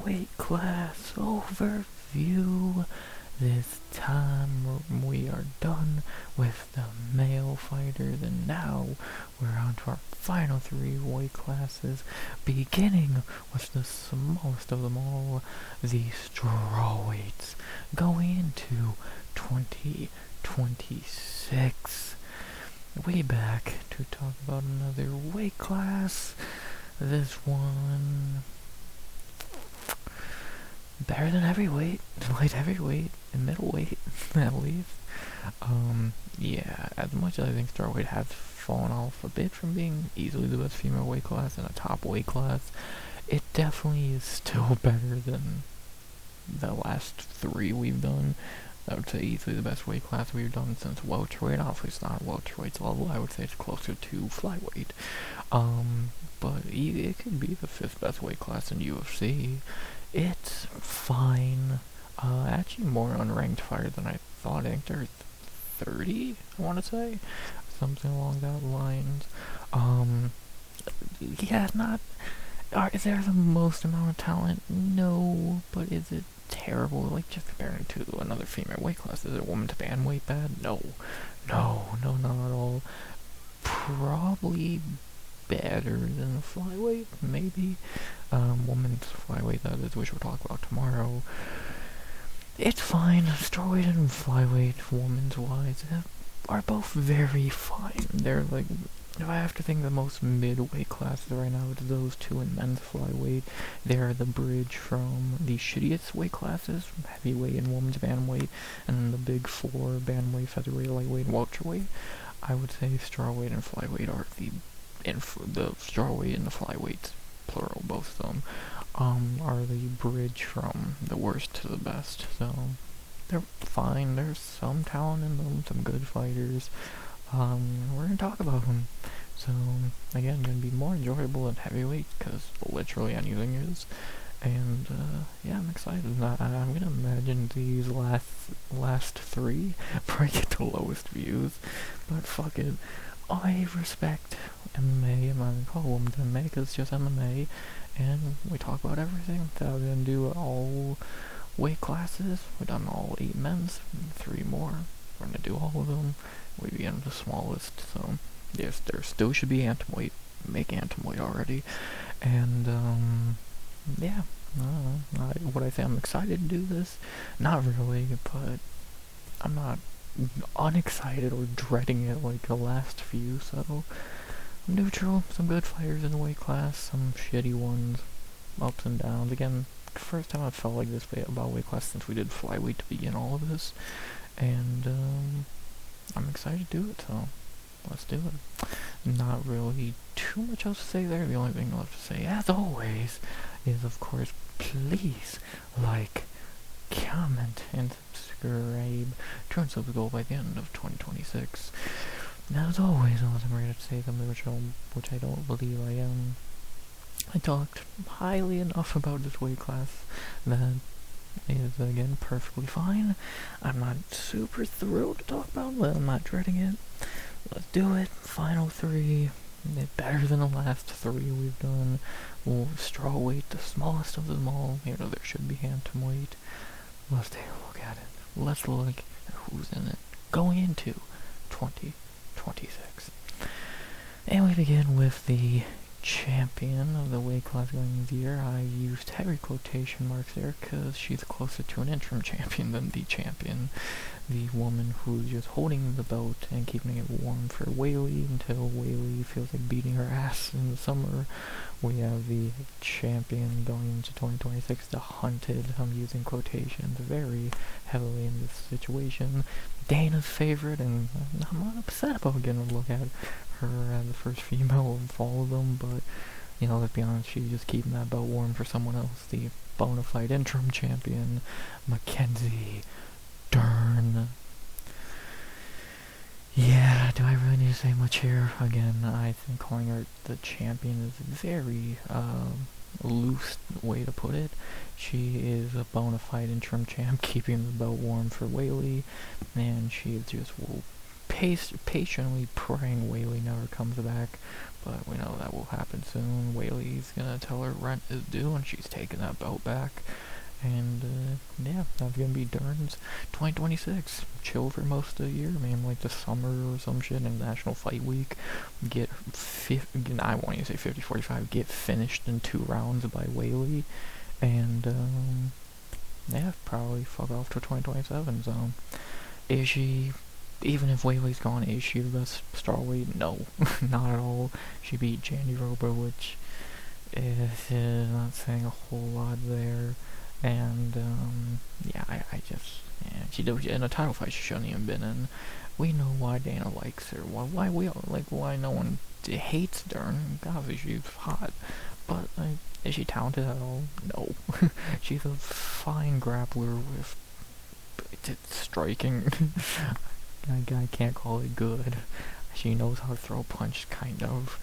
weight class overview. This time we are done with the male fighters, and now we're on to our final three weight classes, beginning with the smallest of them all, the strawweights, going into 2026. Way back to talk about another weight class. This one better than heavyweight, light heavyweight, and middleweight, at least. Yeah, as much as I think strawweight has fallen off a bit from being easily the best female weight class and a top weight class, it definitely is still better than the last three we've done. I would say easily the best weight class we've done since welterweight. Obviously, it's not welterweight's level. I would say it's closer to flyweight. But it could be the fifth best weight class in UFC. It's fine. Actually, more unranked fighter than I thought. I think there's 30. I want to say something along that lines. Yeah, not. Is there the most amount of talent? No, but is it terrible? Like, just comparing to another female weight class, is it women's bantamweight bad? No, not at all. Probably better than flyweight, maybe. Women's flyweight, that is, which we'll talk about tomorrow. It's fine. Strawweight and flyweight, women's wise, are both very fine. They're like, if I have to think the most mid-weight classes right now, it's those two in men's flyweight. They're the bridge from the shittiest weight classes, heavyweight and women's bantamweight, and the big four, bantamweight, featherweight, lightweight, and welterweight. I would say strawweight and flyweight are the strawweight and the flyweights, plural, both of them, are the bridge from the worst to the best. So they're fine. There's some talent in them, some good fighters. We're gonna talk about them. So again, gonna be more enjoyable than heavyweight because literally anything is. And yeah, I'm excited. I'm gonna imagine these last three probably get the lowest views, but fuck it. I respect MMA. I'm not gonna call women's MMA because it's just MMA, and we talk about everything. So we're gonna do all weight classes. We've done all 8 men's, 3 more. We're gonna do all of them. We begin with the smallest, so yes, there still should be atomweight. Make atomweight already, and yeah. Would I say I'm excited to do this? Not really, but I'm not unexcited or dreading it like the last few, so I'm neutral. Some good fighters in the weight class, some shitty ones, ups and downs. Again, first time I've felt like this way about weight class since we did flyweight to begin all of this, and I'm excited to do it, so let's do it. Not really too much else to say there. The only thing left to say, as always, is of course, please like, comment, and subscribe. Turn subs goal by the end of 2026. Now, as always, unless I'm ready to say something which I don't believe I am, I talked highly enough about this weight class that is, again, perfectly fine. I'm not super thrilled to talk about it, but I'm not dreading it. Let's do it. Final 3. They're better than the last 3 we've done. Strawweight, the smallest of them all. Even though there should be bantamweight. Let's take a look at it. Let's look at who's in it going into 2026. And we begin with the champion of the weight class going into the year. I used heavy quotation marks there because she's closer to an interim champion than the champion. The woman who's just holding the belt and keeping it warm for Whaley until Whaley feels like beating her ass in the summer. We have the champion going into 2026, the hunted. I'm using quotations very heavily in this situation. Dana's favorite, and I'm not upset about getting a look at her as the first female of all of them, but, you know, let's be honest, she's just keeping that belt warm for someone else. The bona fide interim champion, Mackenzie Dern. Yeah, do I really need to say much here? Again, I think calling her the champion is a very loose way to put it. She is a bona fide interim champ, keeping the belt warm for Whaley, and she is just patiently praying Whaley never comes back, but we know that will happen soon. Whaley's gonna tell her rent is due and she's taking that belt back. And yeah, that's gonna be Dern's 2026. Chill for most of the year, maybe like the summer or some shit, in National Fight Week. I won't even say 50-45, get finished in 2 rounds by Whaley. And yeah, probably fuck off to 2027. So, is she, even if Whaley's gone, is she the best strawweight? No, not at all. She beat Jandy Roper, which is not saying a whole lot there. And yeah, I just, yeah, she did in a title fight she shouldn't even been in. We know why Dana likes her. Why we all, like, why no one hates Dern. Obviously she's hot, but like, is she talented at all? No. She's a fine grappler with striking. I can't call it good. She knows how to throw a punch, kind of.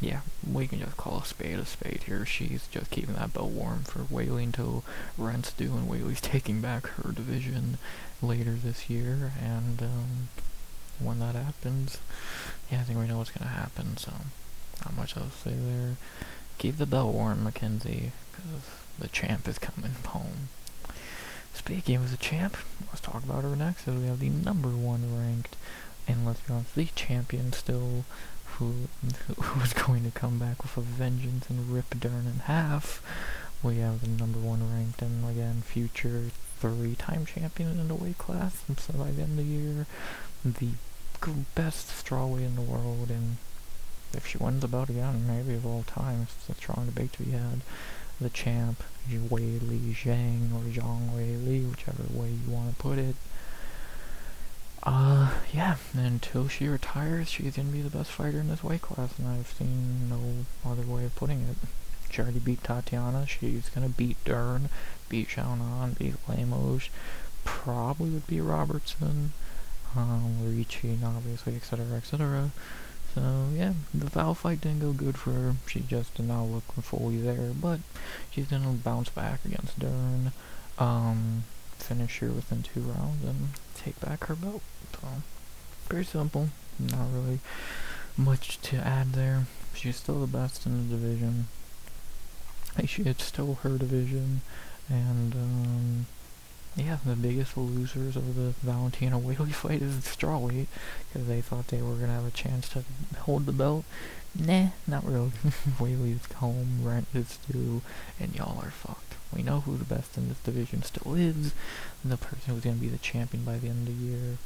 Yeah, we can just call a spade here. She's just keeping that belt warm for Whaley until rent's due, and Whaley's taking back her division later this year. And when that happens, yeah, I think we know what's gonna happen. So, not much else to say there. Keep the belt warm, Mackenzie, because the champ is coming home. Speaking of the champ, let's talk about her next. So we have the #1 ranked, and let's be honest, the champion still, who's going to come back with a vengeance and rip Dern in half. We have the #1 ranked, and again, future 3-time champion in the weight class. So by the end of the year, the best strawweight in the world, and if she wins the belt again, maybe of all time, it's a strong debate to be had. The champ, Weili Zhang, or Zhang Weili, whichever way you want to put it. Yeah, until she retires, she's gonna be the best fighter in this weight class, and I've seen no other way of putting it. She already beat Tatiana, she's gonna beat Dern, beat Xiaonan, beat Lemos, probably would beat Robertson, Ricci, obviously, etc., etc. So, yeah, the Val fight didn't go good for her. She just did not look fully there, but she's gonna bounce back against Dern, finish her within 2 rounds, and take back her belt. So, pretty simple. Not really much to add there. She's still the best in the division. It's still her division, and yeah, the biggest losers of the Valentina Whaley fight is the strawweight, because they thought they were gonna have a chance to hold the belt. Nah, not really. Whaley's home, rent is due, and y'all are fucked. We know who the best in this division still is. The person who's gonna be the champion by the end of the year.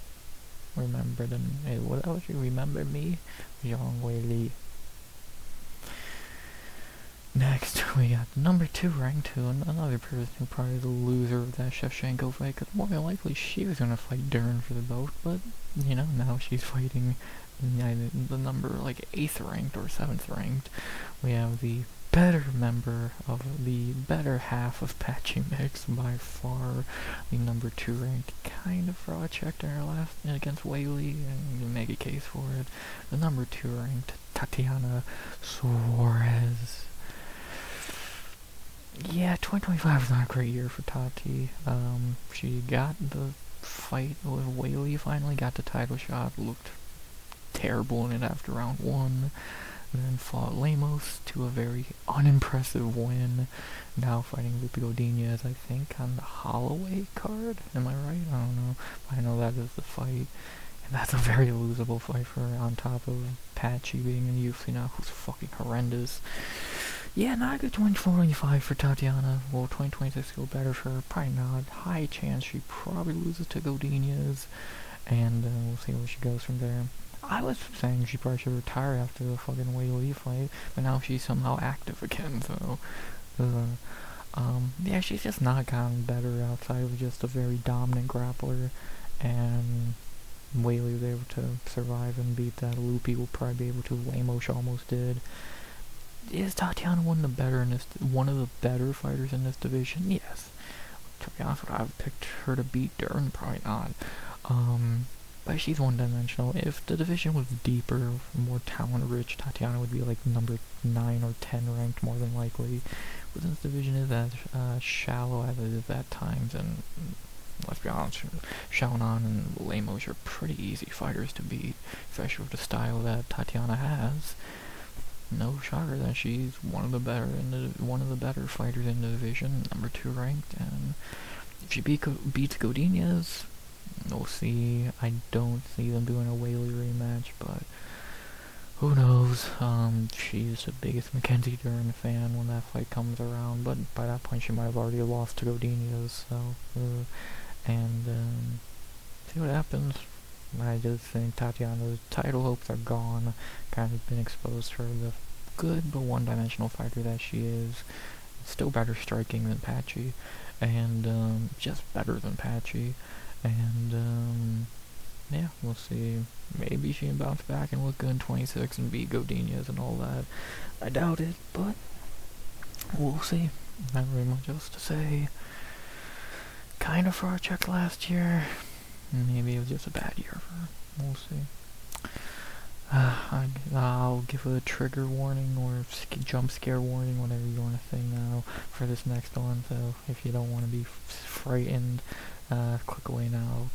Remember them? Hey, what else? You remember me? Zhang Weili. Next, we got #2 ranked, to another person who probably is a loser of that Shevchenko fight, because more than likely she was gonna fight Dern for the belt, but, you know, now she's fighting the number, like, 8th ranked or 7th ranked. We have the better member of the better half of Patchy Mix by far, the #2 ranked, kind of raw checked in her last against Whaley, and you make a case for it. The #2 ranked Tatiana Suarez. Yeah, 2025 is not a great year for Tati. She got the fight with Whaley, finally got the title shot, looked terrible in it after round 1, then fought Lemos to a very unimpressive win, now fighting Lupe Godinez, I think, on the Holloway card, am I right? I don't know, but I know that is the fight, and that's a very losable fight for her, on top of Patchy being in UFC now, who's fucking horrendous. Yeah, not a good 2025 for Tatiana. Will 2026 go better for her? Probably not. High chance she probably loses to Godinez, and we'll see where she goes from there. I was saying she probably should retire after the fucking Whaley fight, but now she's somehow active again, so... yeah, she's just not gotten better outside of just a very dominant grappler, and Whaley was able to survive and beat that. Lupe will probably be able to. Lemos almost did. Is Tatiana one of the better fighters in this division? Yes. To be honest, would I have picked her to beat Dern? Probably not. But she's one-dimensional. If the division was deeper, more talent-rich, Tatiana would be like #9 or 10 ranked, more than likely. But this division is as shallow as it is at times, and let's be honest, Xiaonan and Lemos are pretty easy fighters to beat, especially with the style that Tatiana has. No shocker that she's one of the better fighters in the division, number 2 ranked, and if she beats Godinez, we'll see. I don't see them doing a Whaley rematch, but who knows? She's the biggest Mackenzie Dern fan when that fight comes around, but by that point she might have already lost to Godinez, so, see what happens. I just think Tatiana's title hopes are gone, kind of been exposed for the good but one-dimensional fighter that she is. Still better striking than Patchy, and just better than Patchy, and yeah, we'll see. Maybe she can bounce back and look good in 26 and beat Godinez and all that. I doubt it, but we'll see. Not really much else to say. Kind of far checked last year. Maybe it was just a bad year for her. We'll see. I'll give a trigger warning or jump scare warning, whatever you want to say now, for this next one. So if you don't want to be frightened, click away now.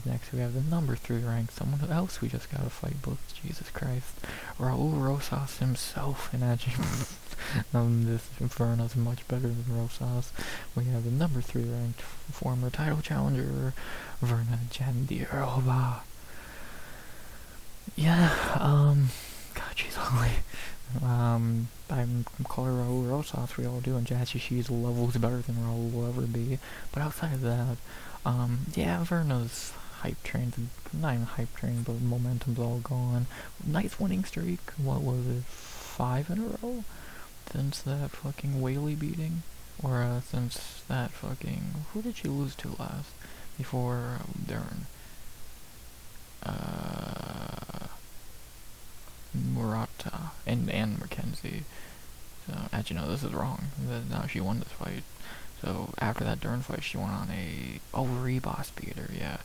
Next we have the number 3 ranked, someone else who just got a fight booked. Jesus Christ. Raul Rosas himself, and actually, this Inferno's much better than Rosas. We have the number 3 ranked former title challenger, Verna Jandiroba. Yeah, God, she's ugly. I'm calling Raul Rosas, we all do, and she's levels better than Raul will ever be. But outside of that, yeah, Verna's hype train, not even hype train, but momentum's all gone. Nice winning streak, what was it, 5 in a row? Since that fucking Whaley beating? Or, since that fucking, who did she lose to last? Before, Dern? Murata, and Mackenzie. So, actually no, this is wrong. No, she won this fight. So after that Dern fight, she went on a Reboss beat her. Yeah,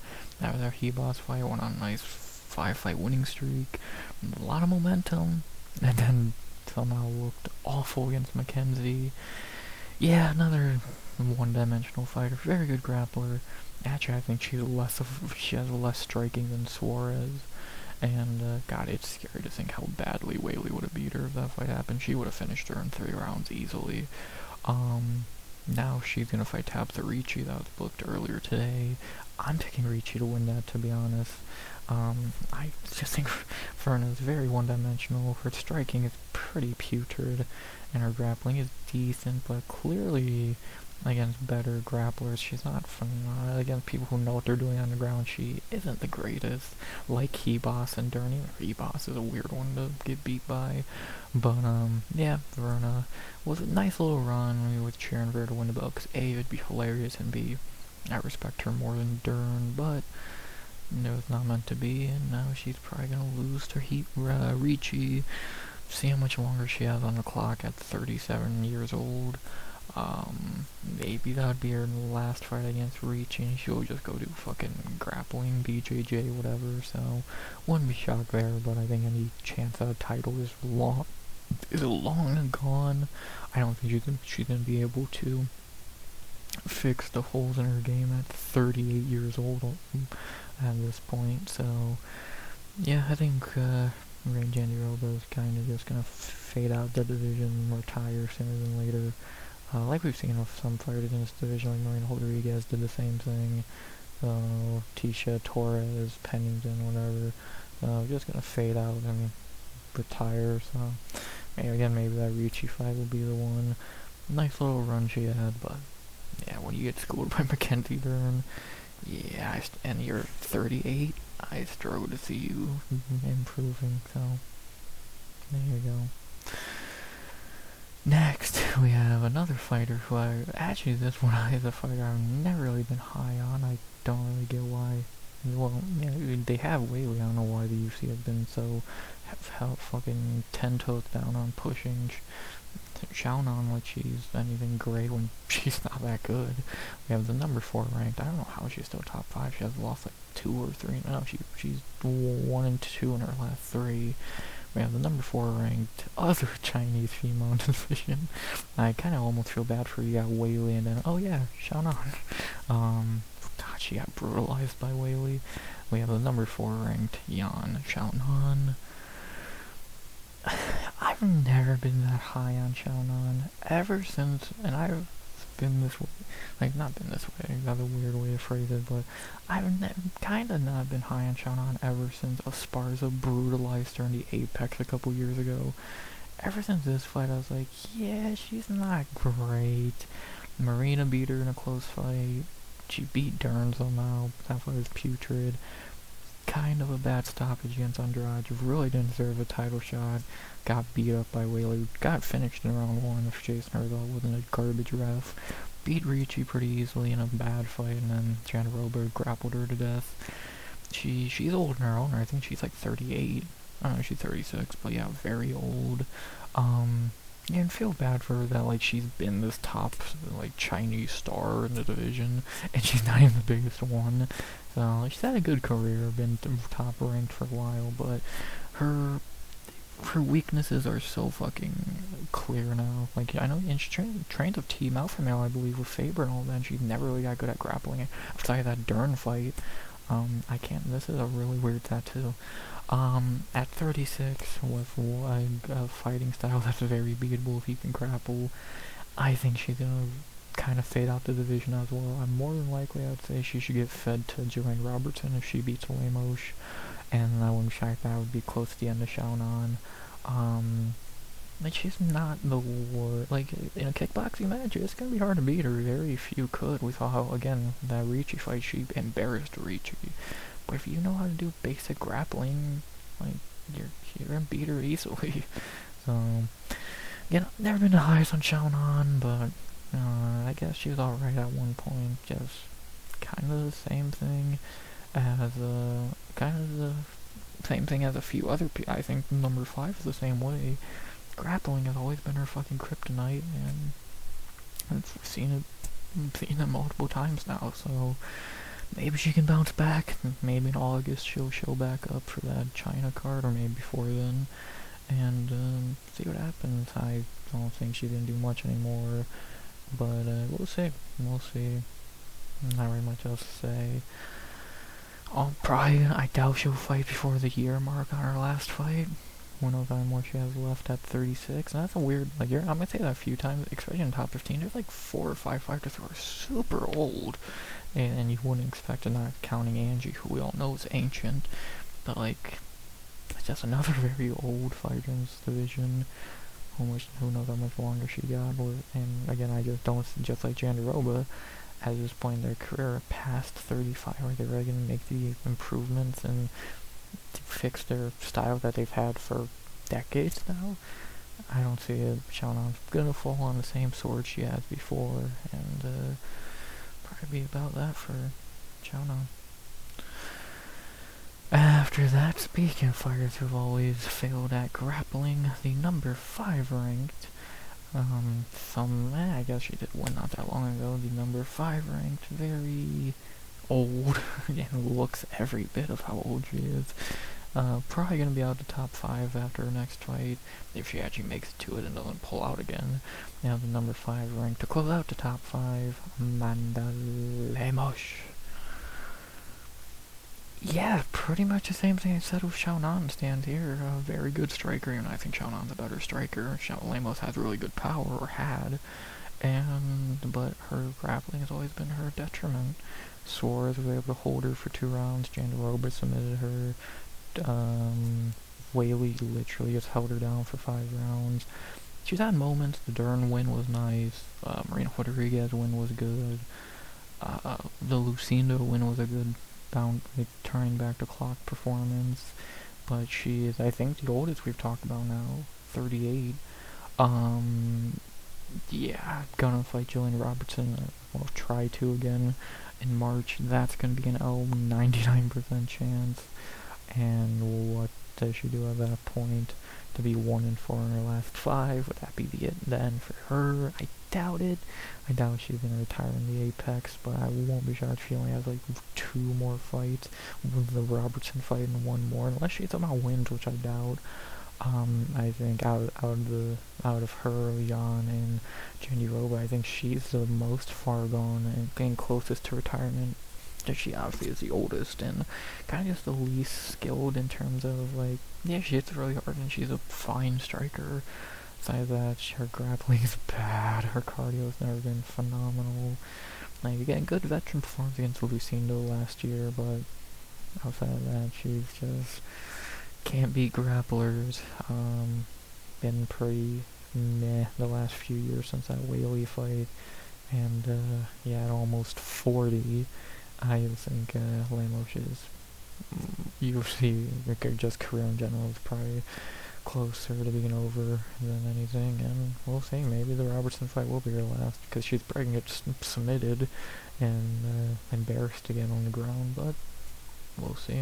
after that Reboss fight, went on a nice 5-fight winning streak, a lot of momentum, and then somehow looked awful against Mackenzie. Yeah, another one-dimensional fighter, very good grappler. Actually, I think she has less striking than Suarez. And, God, it's scary to think how badly Whaley would have beat her if that fight happened. She would have finished her in 3 rounds easily. Now she's gonna fight Tabitha Ricci, that was booked earlier today. I'm picking Ricci to win that, to be honest. I just think Verna's very one-dimensional. Her striking is pretty putrid, and her grappling is decent, but clearly against better grapplers, she's not phenomenal. Against people who know what they're doing on the ground, she isn't the greatest. Like Reboss and Dern. Reboss is a weird one to get beat by. But, yeah, Verna was a nice little run. We were cheering for her to win the belt, because A, it'd be hilarious, and B, I respect her more than Dern, but it was not meant to be, and now she's probably gonna lose to Ricci. See how much longer she has on the clock at 37 years old. Maybe that would be her last fight against Ricci, and she'll just go do fucking grappling, BJJ, whatever, so wouldn't be shocked there, but I think any chance at a title is long gone. I don't think she's gonna be able to fix the holes in her game at 38 years old at this point, so yeah, I think Jandiroba is kind of just gonna fade out the division, retire sooner than later. Like we've seen with some fighters in this division, like Marina Rodriguez did the same thing. Tisha, Torres, Pennington, whatever. Just gonna fade out and retire. So maybe that Ricci fight will be the one. Nice little run she had, but yeah, when you get schooled by Mackenzie Dern, yeah, and you're 38, I struggle to see you improving. So there you go. Next, we have another fighter who this one is a fighter I've never really been high on. I don't really get why. Well, yeah, they have Whaley. I don't know why the UFC has been so fucking 10 toes down on pushing Xiaonan like she's anything great when she's not that good. We have the number 4 ranked. I don't know how she's still top 5. She has lost like 2 or 3. No, she's 1 and 2 in her last 3. We have the number 4 ranked other Chinese female in the division. I kind of almost feel bad for you got Whaley and then, oh yeah, Xiaonan. she got brutalized by Whaley. We have the number 4 ranked Yan Xiaonan. I've never been that high on Xiaonan ever since, and I've been this way, like, not been this way, that's a weird way to phrase it, but I've kind of not been high on Xiaonan ever since Esparza brutalized her in the Apex a couple years ago. Ever since this fight, I was like, yeah, she's not great. Marina beat her in a close fight. She beat Dern somehow. That fight was putrid. Kind of a bad stoppage against Andrade. Really didn't deserve a title shot. Got beat up by Whaley. Got finished in round 1 if Jason Herzog wasn't a garbage ref. Beat Ricci pretty easily in a bad fight, and then Jandiroba grappled her to death. She's old in her own. I think she's like 38. I don't know, she's 36, but yeah, very old. Yeah, and feel bad for her that, like, she's been this top, like, Chinese star in the division, and she's not even the biggest one. So, like, she's had a good career, been top ranked for a while, but her weaknesses are so fucking clear now. Like, I know, and she trains with Team Alpha Male, I believe, with Faber and all that, and she's never really got good at grappling. Outside of that Dern fight, I can't, this is a really weird tattoo. At 36, with a fighting style that's very beatable if you can grapple, I think she's gonna kind of fade out the division as well. I'm more than likely, I would say she should get fed to Jillian Robertson if she beats Lemos, and I wouldn't be shocked that would be close to the end of Xiaonan. Like, she's not the worst. Like, in a kickboxing match, it's gonna be hard to beat her. Very few could. We saw how, again, that Ricci fight, she embarrassed Ricci. But if you know how to do basic grappling, like, you're gonna beat her easily. So, again, I've never been the highest on Xiaonan, but I guess she was alright at one point. Just kind of the same thing as a few other people. I think number 5 is the same way. Grappling has always been her fucking kryptonite, and I've seen it multiple times now. So maybe she can bounce back. Maybe in August she'll show back up for that China card, or maybe before then, and see what happens. I don't think she's gonna do much anymore, but we'll see. We'll see. Not really much else to say. I doubt she'll fight before the year mark on her last fight. Who knows how much she has left at 36, and that's a weird, like, I'm gonna say that a few times, especially in top 15, there's like 4 or 5 fighters who are super old, and you wouldn't expect it, not counting Angie, who we all know is ancient, but, like, it's just another very old fighter in this division. Who knows how much longer she got, and again, I just don't, just like Jandiroba, at this point in their career, past 35, are they really gonna make the improvements and to fix their style that they've had for decades now? I don't see it. Xiaonan's gonna fall on the same sword she has before, and probably be about that for Xiaonan. After that, speaking of fighters who've always failed at grappling, the number 5 ranked, I guess she did win not that long ago, the number 5 ranked, very old, and looks every bit of how old she is. Probably gonna be out the top 5 after her next fight, if she actually makes it to it and doesn't pull out again. Now the number 5 ranked to close out the top 5, Amanda Lemos. Yeah, pretty much the same thing I said with Xiaonan stands here. A very good striker, and I think Xiaonan's a better striker. Lemos has really good power, or had, but her grappling has always been her detriment. Suarez was able to hold her for 2 rounds. Jandiroba submitted her. Whaley literally just held her down for 5 rounds. She's had moments. The Dern win was nice. Marina Rodriguez win was good. The Lucinda win was a good turning back the clock performance. But she is, I think, the oldest we've talked about now, 38. Yeah, gonna fight Jillian Robertson. I'll try to again in March. That's gonna be an 99% chance. And what does she do at that point? To be 1-4 in her last 5, would that be the end for her? I doubt it. I doubt she's gonna retire in the Apex, but I won't be shocked if she only has like 2 more fights, with the Robertson fight and 1 more, unless she somehow wins, which I doubt. I think out of her, Yan, and Jandiroba, I think she's the most far gone and getting closest to retirement that she obviously is the oldest and kind of just the least skilled in terms of, like, yeah, she hits really hard and she's a fine striker. Besides that, her grappling is bad, her cardio's never been phenomenal. Like, again, good veteran performance against Lucindo last year, but outside of that, she's just can't beat grapplers. Been pretty meh the last few years since that Whaley fight. And, yeah, at almost 40, I think Lamosh's UFC, just career in general, is probably closer to being over than anything. And we'll see, maybe the Robertson fight will be her last, because she's probably going to get submitted and embarrassed again on the ground, but we'll see.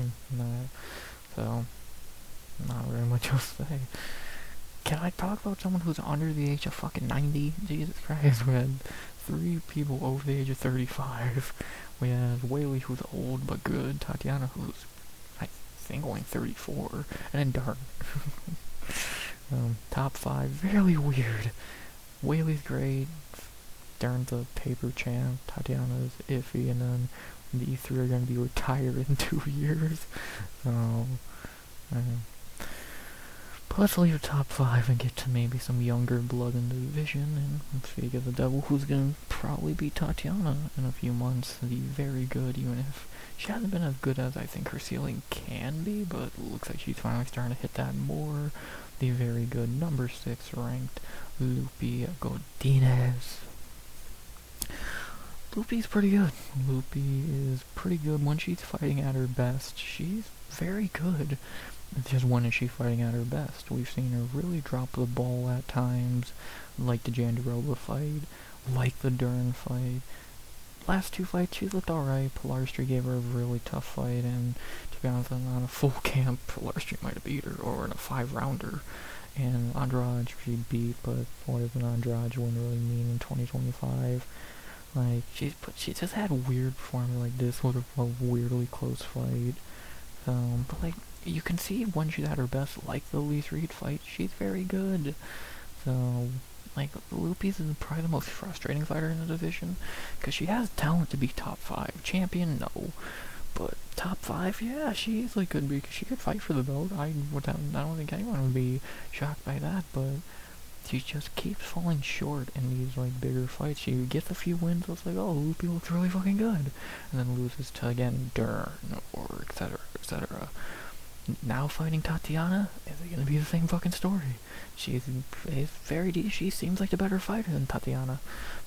So, not very much else to say. Can I talk about someone who's under the age of fucking 90? Jesus Christ, we had 3 people over the age of 35. We have Whaley, who's old but good. Tatiana, who's, I think, only 34. And then Dern. Top 5, really weird. Whaley's great. Dern's a paper champ. Tatiana's iffy. And then these 3 are going to be retired in 2 years. So, but let's leave the top 5 and get to maybe some younger blood in the division, and speak of the devil, who's going to probably beat Tatiana in a few months. The very good, even if she hasn't been as good as I think her ceiling can be, but it looks like she's finally starting to hit that more. The very good number 6 ranked Lupi Godinez. Lupi's pretty good. Lupi is pretty good when she's fighting at her best. She's very good. It's just when is she fighting at her best. We've seen her really drop the ball at times, like the Jandiroba fight, like the Dern fight. Last 2 fights, she looked alright. Pilarstri gave her a really tough fight, and to be honest, on a full camp, Pilarstri might have beat her, or in a 5-rounder. And Andrade she beat, but what does an Andrade win really mean in 2025? Like, she just had weird form like this, with a weirdly close fight. But like, you can see when she's at her best, like the Elise Reed fight, she's very good. So, like, Lupi's is probably the most frustrating fighter in the division, because she has talent to be top 5. Champion, no. But top 5, yeah, she easily could be, because she could fight for the belt. I don't think anyone would be shocked by that, but she just keeps falling short in these, like, bigger fights. She gets a few wins, it's like, oh, Lupi looks really fucking good. And then loses to, again, Dern, or etc., etc. Now fighting Tatiana, is it gonna be the same fucking story? She's very decent. She seems like the better fighter than Tatiana.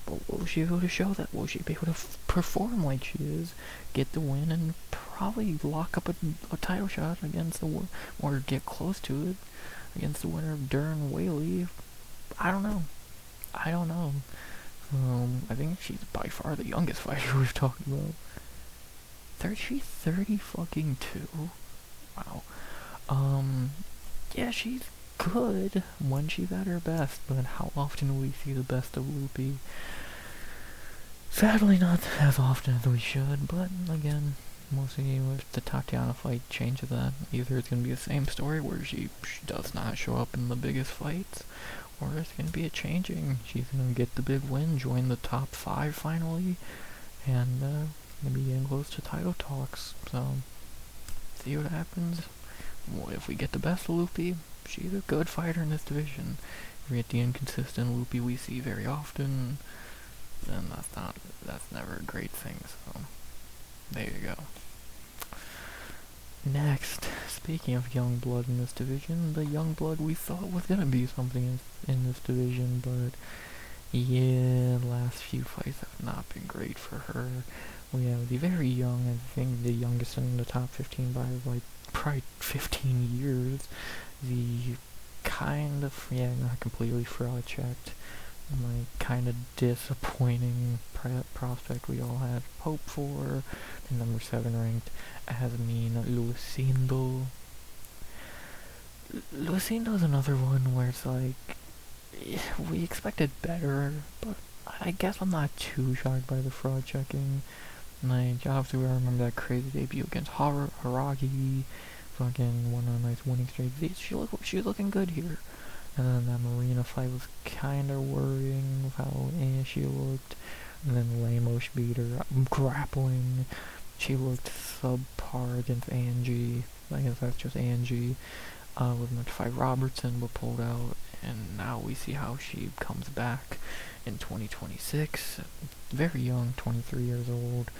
But will she be able to show that? Will she be able to perform like she is, get the win, and probably lock up a title shot against or get close to it, against the winner of Dern Whaley? I don't know. I think she's by far the youngest fighter we've talked about. She's 30 fucking 2. Wow. Yeah, she's good when she's at her best, but how often do we see the best of Lupi? Sadly, not as often as we should, but again, we'll see if the Tatiana fight changes that. Either it's going to be the same story where she does not show up in the biggest fights, or it's going to be a changing. She's going to get the big win, join the top 5 finally, and maybe getting close to title talks. So, see what happens. Well, if we get the best of Lupi, she's a good fighter in this division. If we get the inconsistent Lupi we see very often, then that's never a great thing. So, there you go. Next, speaking of young blood in this division, the young blood we thought was gonna be something in this division, but yeah, the last few fights have not been great for her. We have the very young, I think the youngest in the top 15 by like probably 15 years, the kind of, yeah, not completely fraud checked, my kind of disappointing prospect we all had hope for, the number 7 ranked Asmin Lucindo. Lucindo's another one where it's like, we expected better, but I guess I'm not too shocked by the fraud checking. Like, obviously I remember that crazy debut against Haragi, fucking won a nice winning streak. She was looking good here. And then that Marina fight was kinda worrying with how she looked. And then Lemos beat her grappling. She looked subpar against Angie. I guess that's just Angie. With match 5 Robertson were pulled out, and now we see how she comes back in 2026. Very young, 23 years old.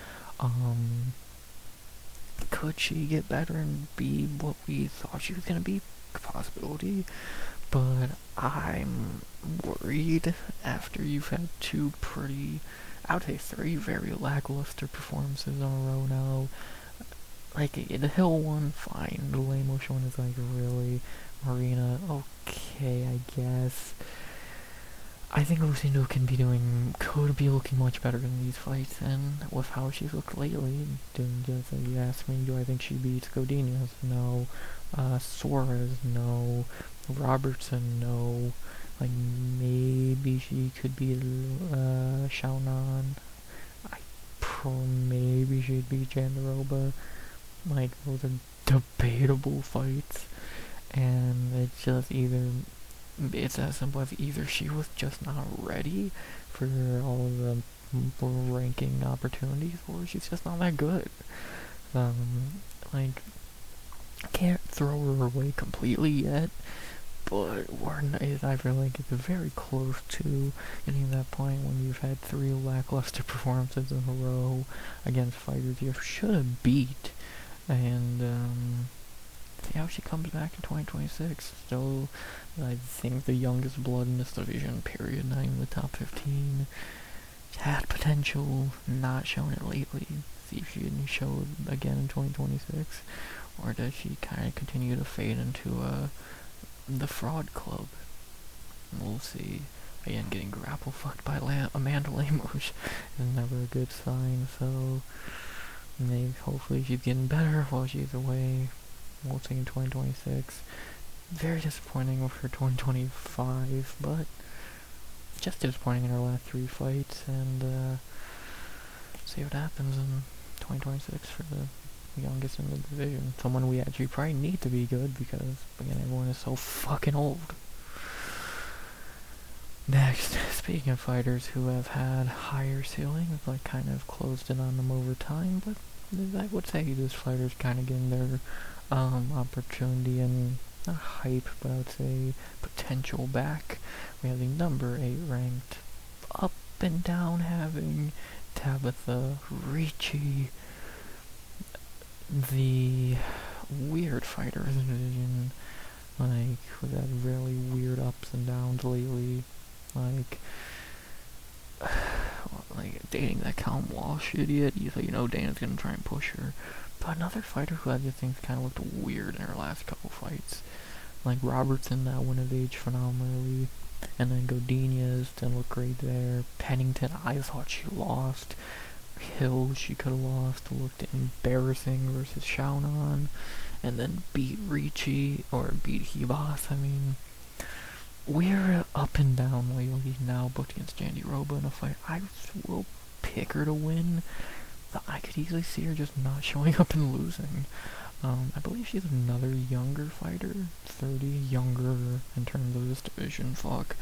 Could she get better and be what we thought she was going to be? Possibility. But I'm worried after you've had two pretty, I would say three very lackluster performances in a row now. Like, the Hill one, fine. The Lamos one is like, really? Marina, okay, I guess. I think Lucindo could be looking much better in these fights, and with how she's looked lately, just like you asked me, do I think she beats Godinez? No. Suarez, no. Robertson, no. Like, maybe she could beat Xiaonan. Maybe she'd beat Jandaroba. Like, those are debatable fights, and it's just it's as simple as either she was just not ready for all of the ranking opportunities, or she's just not that good. Like, I can't throw her away completely yet, but I feel like it's very close to getting to that point when you've had 3 lackluster performances in a row against fighters you should have beat, and see how she comes back in 2026. Still, I think the youngest blood in this division, period, not even the top 15. Had potential, not shown it lately. See if she can show it again in 2026. Or does she kind of continue to fade into the fraud club? We'll see. Again, getting grapple fucked by Amanda Lemos is never a good sign, so maybe hopefully she's getting better while she's away. We'll see in 2026. Very disappointing with her 2025, but just disappointing in her last 3 fights, and see what happens in 2026 for the youngest in the division. Someone we actually probably need to be good because, again, everyone is so fucking old. Next, speaking of fighters who have had higher ceilings, like kind of closed in on them over time, but I would say this fighter's kind of getting their opportunity and not hype, but I would say potential back. We have the number 8 ranked, up and down having Tabitha Ricci, the weird fighter in the division, like, with that really weird ups and downs lately, like dating that Callum Walsh idiot. You know Dana's gonna try and push her. But another fighter who I just think kind of looked weird in her last couple fights. Like Robertson, that went of age phenomenally. And then Godinez didn't look great there. Pennington, I thought she lost. Hill, she could have lost. Looked embarrassing versus Xiaonan. And then beat Ricci, or beat Hibas. I mean, we're up and down lately now, booked against Jandiroba in a fight. I will pick her to win. I could easily see her just not showing up and losing. I believe she's another younger fighter, 30, younger in terms of this division, fuck.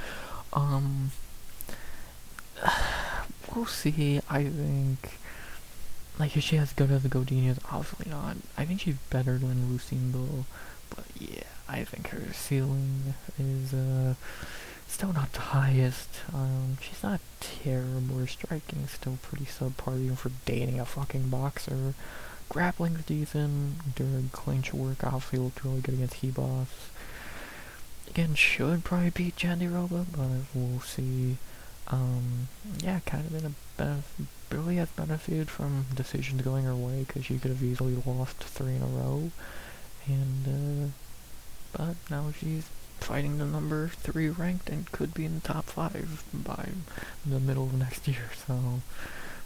We'll see. I think, like, if she has good as the Godinez, obviously not. I think she's better than Lucindo, but yeah, I think her ceiling is, still not the highest. She's not terrible. Her striking is still pretty subpar, even for dating a fucking boxer. Grappling's decent. During clinch work, obviously looked really good against Hibas. Again, should probably beat Jandiroba, but we'll see. Yeah, kind of really has benefited from decisions going her way, because she could have easily lost 3 in a row. And, but now she's fighting the number 3 ranked and could be in the top 5 by the middle of next year, so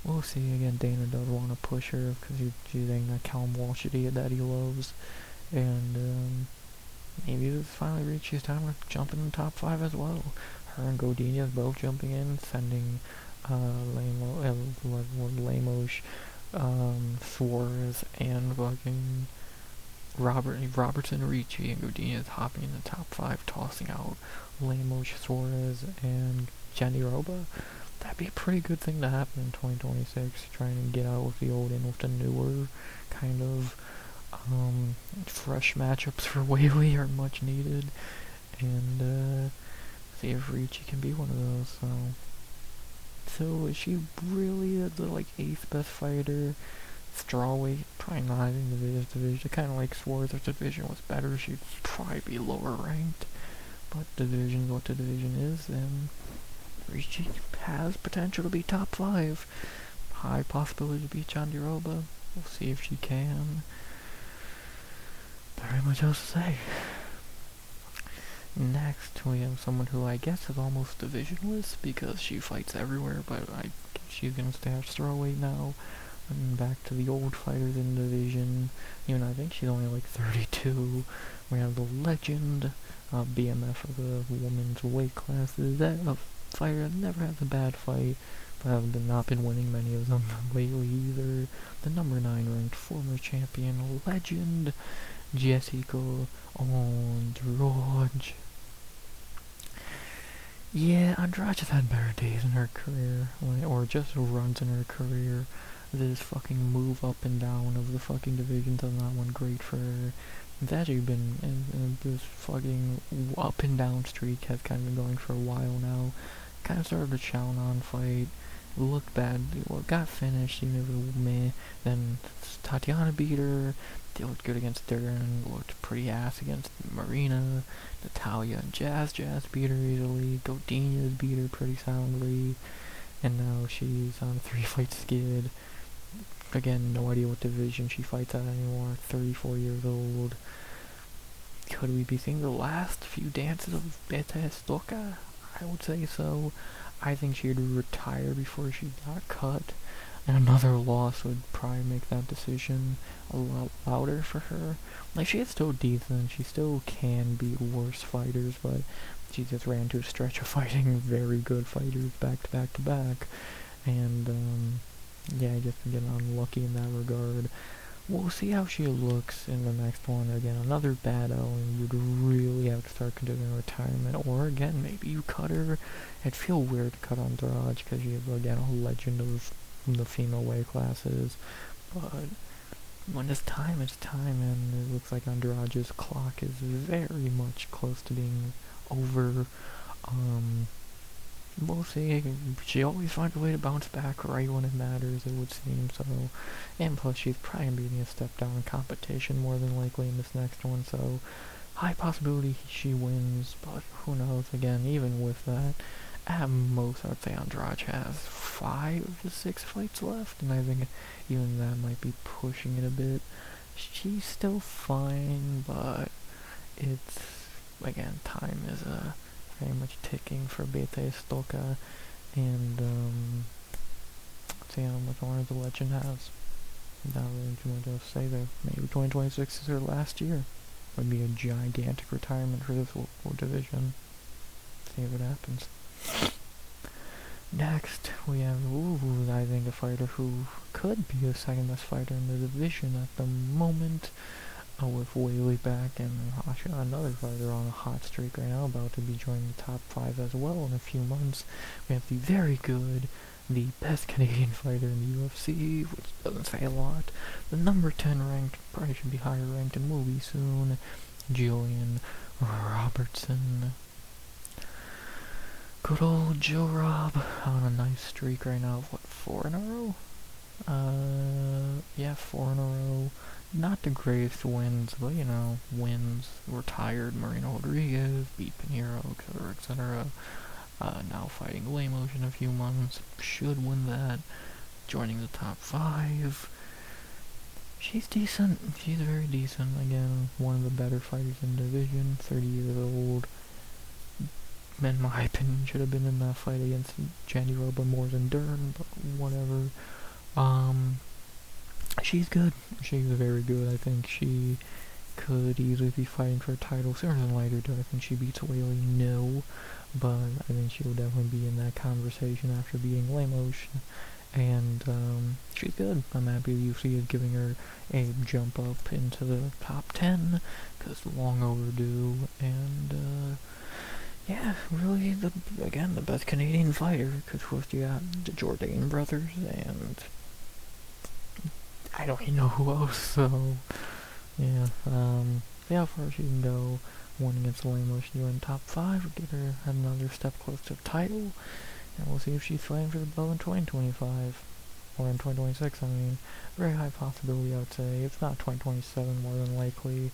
we'll see. Again, Dana does want to push her because she's saying that Callum Walsh idiot that he loves, and maybe this finally reaches time to jump in the top 5 as well. Her and Godinez both jumping in, sending Lemos, Suarez, and fucking Robertson, Ricci, and Godinez hopping in the top 5, tossing out Lemos, Suarez, and Jandiroba. that'd be a pretty good thing to happen in 2026. Trying to get out with the old in with the newer kind of fresh matchups for Whaley are much needed, and see if Ricci can be one of those. So is she really the like 8th best fighter? Strawweight, probably not. I think the division, kind of like Swartz, if the division was better, she'd probably be lower ranked. But division's what the division is, and Ricci has potential to be top 5. High possibility to beat Jandiroba. We'll see if she can. Very much else to say. Next, we have someone who I guess is almost divisionless because she fights everywhere, but she's gonna stay at Strawweight now. And back to the old fighters in the division. Even I think she's only like 32. We have the legend, BMF of the women's weight classes. That a fighter that never has a bad fight, but have not been winning many of them lately either. The number 9 ranked former champion, legend, Jessica Andrade. Yeah, Andrade has had better days in her career, or just runs in her career. This fucking move up and down of the fucking division does not went great for her. It's actually been, this fucking up and down streak has kind of been going for a while now. Kind of started with Chalanon fight, looked bad, well, got finished, even if it was meh. Then Tatiana beat her, they looked good against Dern, looked pretty ass against Marina, Natalia and Jazz beat her easily, Godinez beat her pretty soundly, and now she's on a 3-fight skid. Again, no idea what division she fights at anymore. 34 years old. Could we be seeing the last few dances of Beta Stoka? I would say so. I think she'd retire before she got cut. And another loss would probably make that decision a lot louder for her. Like, she is still decent. She still can beat worse fighters, but she just ran to a stretch of fighting very good fighters back to back to back. And, yeah, I just getting unlucky in that regard. We'll see how she looks in the next one. Again, another bad L, and you'd really have to start considering retirement. Or, again, maybe you cut her. It'd feel weird to cut Andrade, because she's, again, a legend of the female weight classes. But when it's time, and it looks like Andrade's clock is very much close to being over. We'll see. She always finds a way to bounce back right when it matters, it would seem. So, and plus she's probably being a step down in competition more than likely in this next one. So, high possibility she wins, but who knows? Again, even with that, at most I'd say Andrade has 5 to 6 fights left, and I think even that might be pushing it a bit. She's still fine, but it's, again, time is very much ticking for Beta Stoka, and let's see how much longer the legend has. Not really too much else to say there. Maybe 2026 is her last year. Would be a gigantic retirement for this division. See what happens. Next, we have, I think a fighter who could be the second best fighter in the division at the moment. With Whaley back, and another fighter on a hot streak right now, about to be joining the top 5 as well in a few months. We have the very good, the best Canadian fighter in the UFC, which doesn't say a lot. The number 10 ranked, probably should be higher ranked and will be soon, Julian Robertson. Good old Joe Rob on a nice streak right now of, 4 in a row? Yeah, 4 in a row. Not the greatest wins, but, wins. Retired Marina Rodriguez, beat Pinheiro, etc. Now fighting Lemos in a few months. Should win that. Joining the top 5. She's decent. She's very decent. Again, one of the better fighters in the division. 30 years old. In my opinion, should have been in that fight against Jandiroba more than Dern, but whatever. She's good. She's very good. I think she could easily be fighting for a title sooner than later. Do I think she beats Whaley? No. But I think she will definitely be in that conversation after beating Lemos. And she's good. I'm happy the UFC is giving her a jump up into the top 10, because long overdue. And yeah, really, the best Canadian fighter, because first you got the Jourdain brothers, and I don't even know who else, so, yeah, see how far she can go, one against Lemos, she's in top 5, or get her another step close to the title, and we'll see if she's fighting for the belt in 2025, or in 2026, I mean, very high possibility, I would say, if not 2027, more than likely.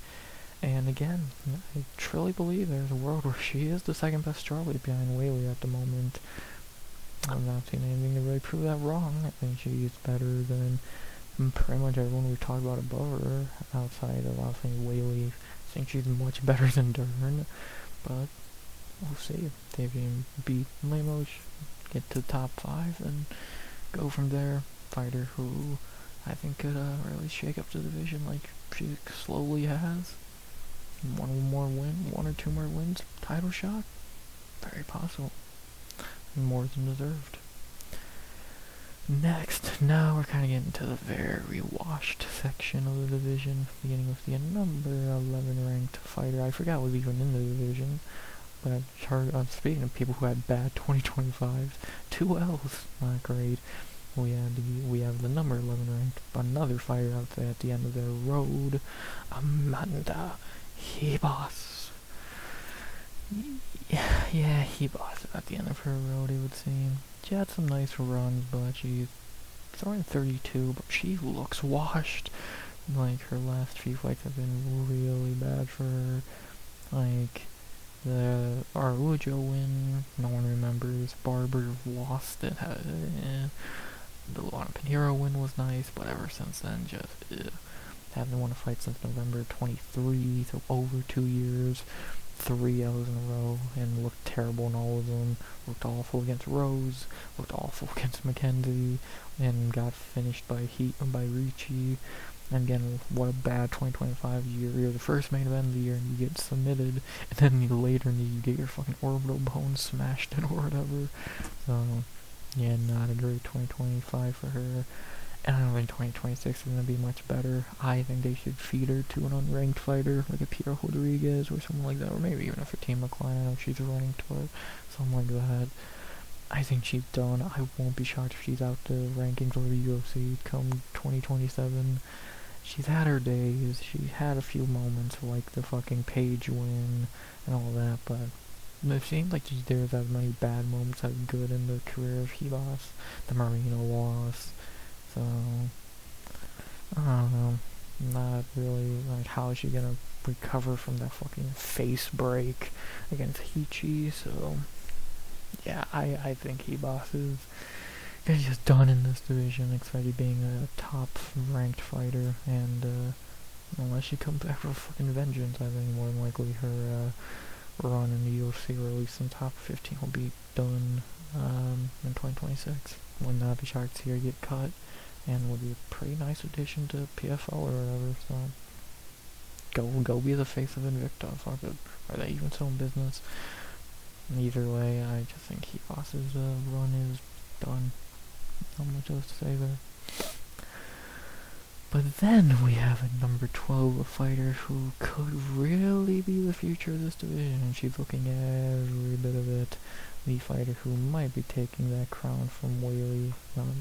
And again, I truly believe there's a world where she is the second best strawweight behind Whaley at the moment. I've not seen anything to really prove that wrong. I think she's better than pretty much everyone we've talked about above her, outside of obviously Whaley. I think she's much better than Dern, but we'll see. If they can beat Lemos, get to the top 5, and go from there. Fighter who I think could really shake up the division like she slowly has. One or two more wins, title shot, very possible, more than deserved. Next, now we're kind of getting to the very washed section of the division, beginning with the number 11 ranked fighter. I forgot was even in the division, but I've heard, speaking of people who had bad 2025s, 2 L's, not great. We have the number 11 ranked, another fighter out there at the end of their road, Amanda Hebos. Yeah, Hebos at the end of her road, it would seem. She had some nice runs, but she's throwing 32, but she looks washed. Like, her last few fights have been really bad for her. Like, the Araujo win, no one remembers. Barber lost it. The Luana Pinheiro win was nice, but ever since then, just haven't won a fight since November 23, so over 2 years. 3 L's in a row, and looked terrible in all of them. Looked awful against Rose, looked awful against McKenzie, and got finished by Ricci. And again, what a bad 2025 year. You're the first main event of the year, and you get submitted, and then later you get your fucking orbital bone smashed in or whatever. So, yeah, not a great 2025 for her. And I don't think 2026 is going to be much better. I think they should feed her to an unranked fighter, like a Piero Rodriguez or something like that, or maybe even a Fatima Klein. I know she's ranked, but something like that. I think she's done. I won't be shocked if she's out the rankings of the UFC come 2027. She's had her days. She had a few moments like the fucking Page win and all that, but it seems like there's as many bad moments as good in the career of Hebos. The Marino loss. So, I don't know. Not really, like, how is she gonna recover from that fucking face break against Hichi? So, yeah, I think Hebos is just done in this division, especially being a top ranked fighter, and unless she comes back for fucking vengeance, I think more than likely her run in the UFC, or at least in top 15, will be done in 2026. Would not be shocked to see her get cut, and would be a pretty nice addition to PFL or whatever. So go be the face of Invicta. Fuck it. Are they even still in business? Either way, I just think Hebos's run is done. Not much else to say there. But then we have at number 12 a fighter who could really be the future of this division, and she's looking every bit of it. The fighter who might be taking that crown from Whaley,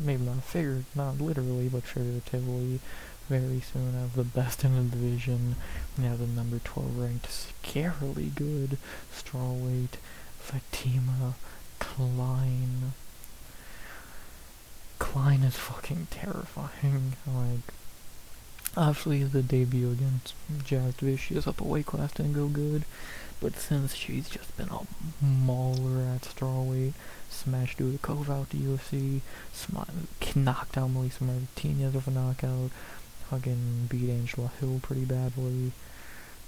maybe not literally, but figuratively, very soon, as the best in the division. We have the number 12 ranked, scarily good strawweight, Fatima Klein. Klein is fucking terrifying. Like, obviously the debut against Jazz Vicious up a weight class didn't go good, but since she's just been a mauler at strawweight, smashed Dudikova out the UFC, knocked out Melissa Martinez with a knockout, fucking beat Angela Hill pretty badly,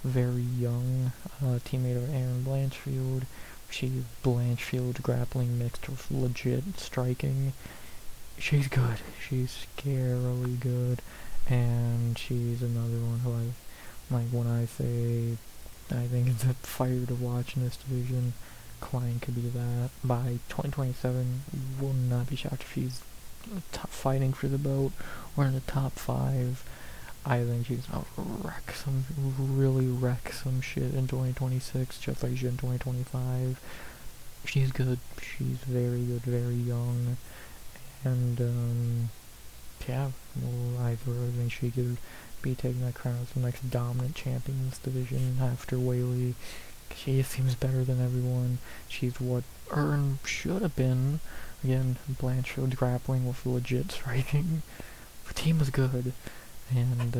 very young, teammate of Aaron Blanchfield. She's Blanchfield grappling mixed with legit striking. She's good. She's scarily good, and she's another one who when I say I think it's a fighter to watch in this division, Klein could be that. By 2027, will not be shocked if he's fighting for the belt or in the top 5. I think she's gonna really wreck some shit in 2026, just like she did in 2025. She's good. She's very good, very young, and yeah, well, I really think she could be taking that crown as the next dominant champion in this division after Whaley. She seems better than everyone. She's what Earn should have been. Again, Blanchard grappling with legit striking. The team was good, and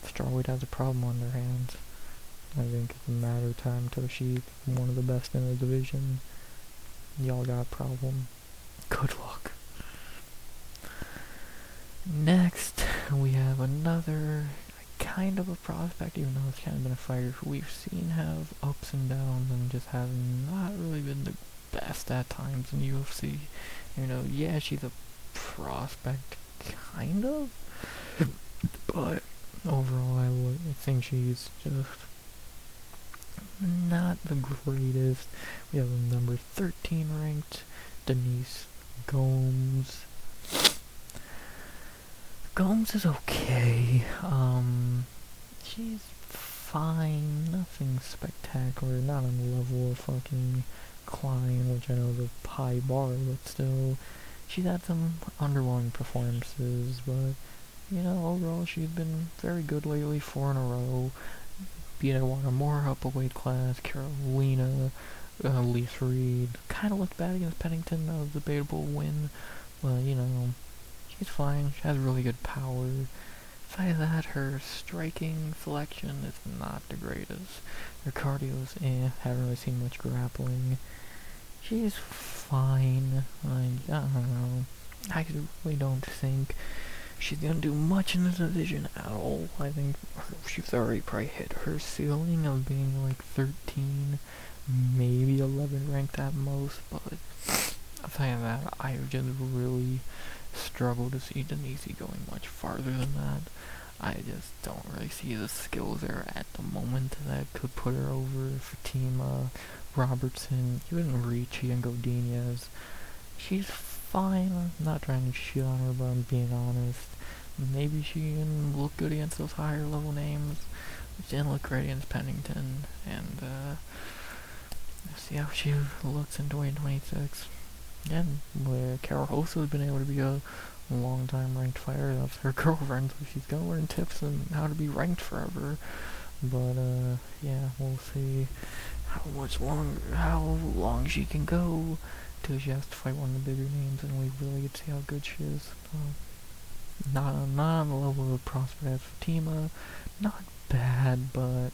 Strawweight has a problem on their hands. I think it's a matter of time till she's one of the best in the division. Y'all got a problem. Good luck. Next, we have another kind of a prospect, even though it's kind of been a fighter who we've seen have ups and downs and just have not really been the best at times in UFC. You know, yeah, she's a prospect, kind of, but overall I think she's just not the greatest. We have a number 13 ranked Denise Gomes. Gomes is okay. She's fine. Nothing spectacular. Not on the level of fucking Klein, which I know is a high bar, but still, she's had some underwhelming performances. But you know, overall, she's been very good lately. 4 in a row. Beat one or more up a weight class. Carolina, Lise Reed. Kind of looked bad against Pennington. That was a debatable win, but you know. She's fine, she has really good power. Besides that, her striking selection is not the greatest. Her cardio's haven't really seen much grappling. She's fine. I don't know. I really don't think she's gonna do much in this division at all. I think she's already probably hit her ceiling of being like 13, maybe 11 ranked at most, but I'll tell you that, I just really struggle to see Denise going much farther than that. I just don't really see the skills there at the moment that could put her over Fatima, Robertson, even Ricci and Godinez. She's fine. I'm not trying to shit on her, but I'm being honest. Maybe she can look good against those higher level names. She didn't look great against Pennington, and see how she looks in 2026. Again, where Carol Host has been able to be a long time ranked fighter. That's her girlfriend, so she's gonna learn tips on how to be ranked forever. But yeah, we'll see how long she can go till she has to fight one of the bigger names, and we really get to see how good she is. Not on the level of prospect as Fatima, not bad, but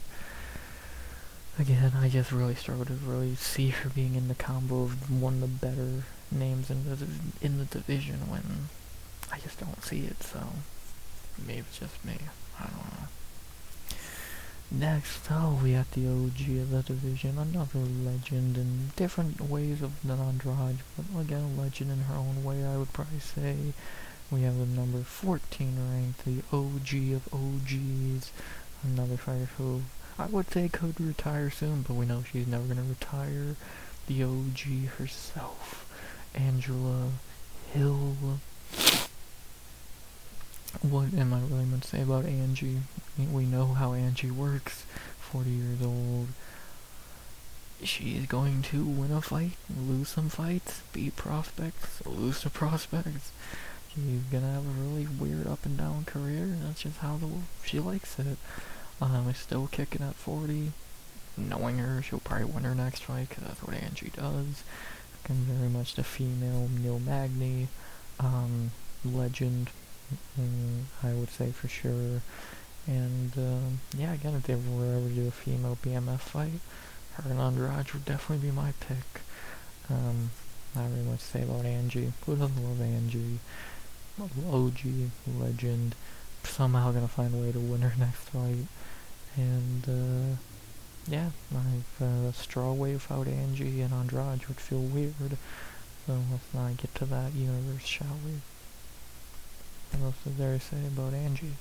again, I just really struggle to really see her being in the combo of one of the better names in the division when I just don't see it. So maybe it's just me. I don't know. Next, we got the OG of the division, another legend in different ways of than Andrade, but again, a legend in her own way, I would probably say. We have the number 14 ranked, the OG of OGs, another fighter who I would say could retire soon, but we know she's never going to retire. The OG herself, Angela Hill. What am I really meant to say about Angie? We know how Angie works. 40 years old. She's going to win a fight, lose some fights, beat prospects, lose to prospects. She's gonna have a really weird up and down career, and that's just how she likes it. Is still kicking at 40. Knowing her, she'll probably win her next fight, because that's what Angie does. And very much the female Neil Magny, legend, I would say for sure. And yeah, again, if they were ever to do a female BMF fight, her and Andrade would definitely be my pick. Not really much to say about Angie. Who doesn't love Angie? OG, legend, somehow gonna find a way to win her next fight. And yeah, Strawweight without Angie and Andrade would feel weird. So let's not get to that universe, shall we? What else is there to say about Angie?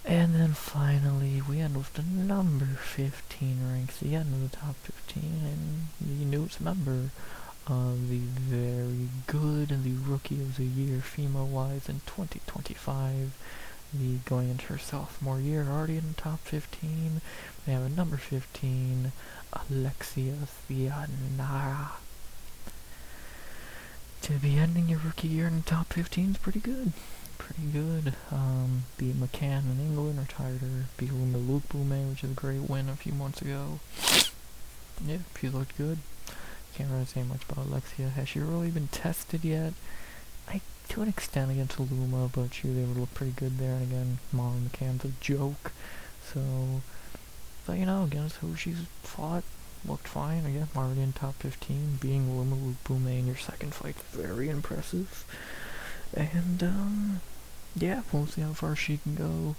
And then finally, we end with the number 15 ranks, the end of the top 15, and the newest member of the very good in the Rookie of the Year female-wise in 2025. Going into her sophomore year, already in the top 15. We have a number 15, Alexia Fianara. To be ending your rookie year in the top 15 is pretty good. Pretty good. Beat McCann in England, retired her. Beat Luke Boumet, which is a great win a few months ago. Yeah, she looked good. Can't really say much about Alexia. Has she really been tested yet? To an extent against Luma, but she was able to look pretty good there. And again, Molly McCann's a joke. So, but against who she's fought, looked fine. Again, already in top 15. Beating Luma Luke Boumet in your second fight, very impressive. And, yeah, we'll see how far she can go.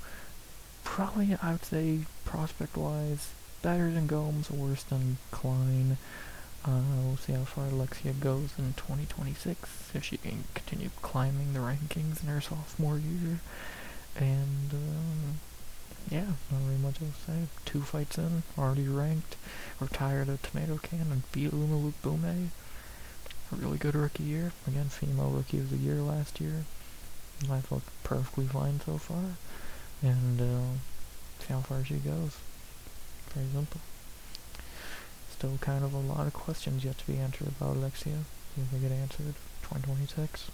Probably, I would say, prospect-wise, better than Gomes, worse than Klein. We'll see how far Alexia goes in 2026, if she can continue climbing the rankings in her sophomore year. And, yeah, not really much else to say. 2 fights in, already ranked, retired a tomato can, and beat Luma Luke Boumet. A really good rookie year. Again, female rookie of the year last year. Life looked perfectly fine so far. And, see how far she goes. Very simple. Still kind of a lot of questions yet to be answered about Alexia. See if they get answered. 2026.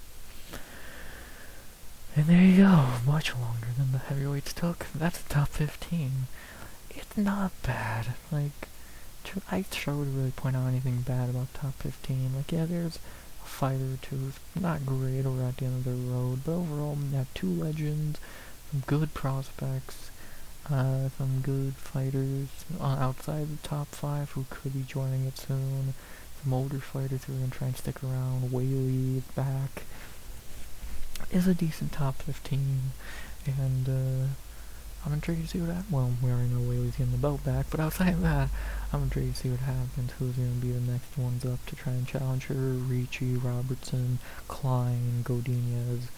And there you go. Much longer than the heavyweights took. That's the top 15. It's not bad. I struggle to really point out anything bad about top 15. Yeah, there's a fighter or two who's not great or at the end of their road. But overall, you have 2 legends, some good prospects, some good fighters outside the top 5 who could be joining it soon. Some older fighters who are going to try and stick around. Whaley back. Is a decent top 15. And I'm intrigued to see what happens. Well, we already know Whaley's getting the belt back. But outside of that, I'm intrigued to see what happens. Who's going to be the next ones up to try and challenge her. Ricci, Robertson, Klein, Godinez.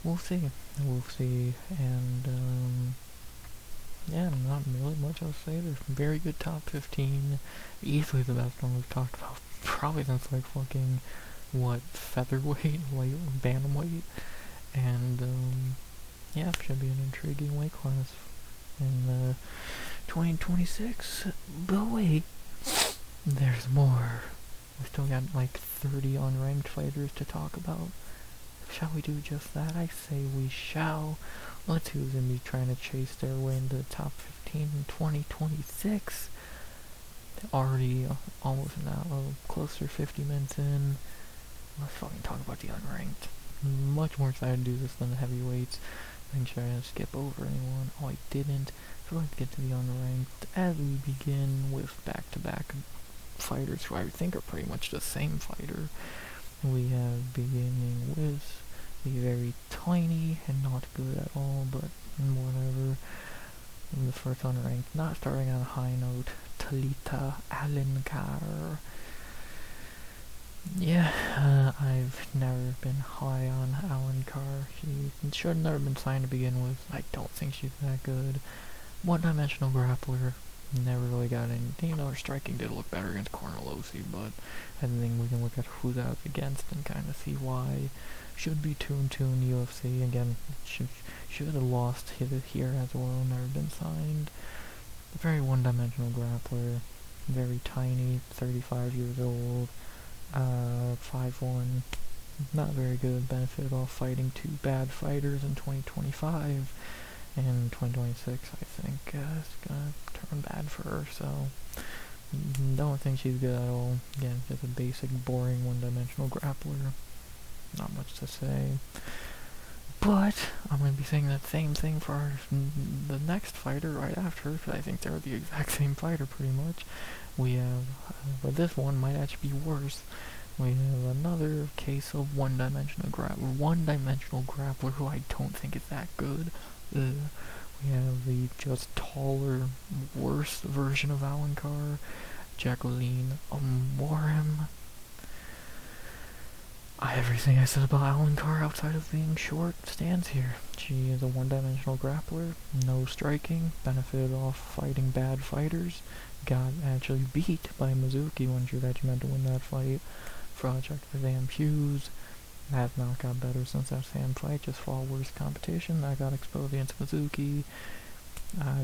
We'll see. We'll see. And, yeah, not really much else to say. There's some very good top 15. Easily the best one we've talked about. Probably since, fucking, featherweight? Bantamweight? And, yeah, should be an intriguing weight class in 2026. But wait, there's more. We still got 30 unranked fighters to talk about. Shall we do just that? I say we shall. Let's see who's going to be trying to chase their way into the top 15 in 2026. Already almost now, closer to 50 minutes in. Let's fucking talk about the unranked. Much more excited to do this than the heavyweights. I didn't try to skip over anyone. Oh, I didn't. So let's get to the unranked as we begin with back-to-back fighters who I think are pretty much the same fighter. We have beginning with the very tiny and not good at all, but whatever. The first unranked, not starting on a high note, Talita Alencar. Yeah, I've never been high on Alencar. She should have never been signed to begin with. I don't think she's that good. One-dimensional grappler. Never really got any. Her striking did look better against Cornelowski, but I think we can look at who that was against and kind of see why. Should be 2-2 in UFC. Again, should have lost here as well. Never been signed. Very one-dimensional grappler. Very tiny. 35 years old. 5'1", not very good, benefited off fighting 2 bad fighters in 2025, and 2026 I think is gonna turn bad for her, so don't think she's good at all. Again, just a basic, boring, one-dimensional grappler, not much to say. But I'm going to be saying that same thing for the next fighter right after her, because I think they're the exact same fighter pretty much. We have, but this one might actually be worse. We have another case of one-dimensional grappler who I don't think is that good. We have the just taller, worse version of Alencar, Jacqueline Amorim. Everything I said about Alencar outside of being short stands here. She is a one-dimensional grappler, no striking, benefited off fighting bad fighters, got actually beat by Mizuki when she was actually meant to win that fight. checked for Sam Hughes. Has not got better since that Sam fight, just far worse competition. I got exposed against Mizuki.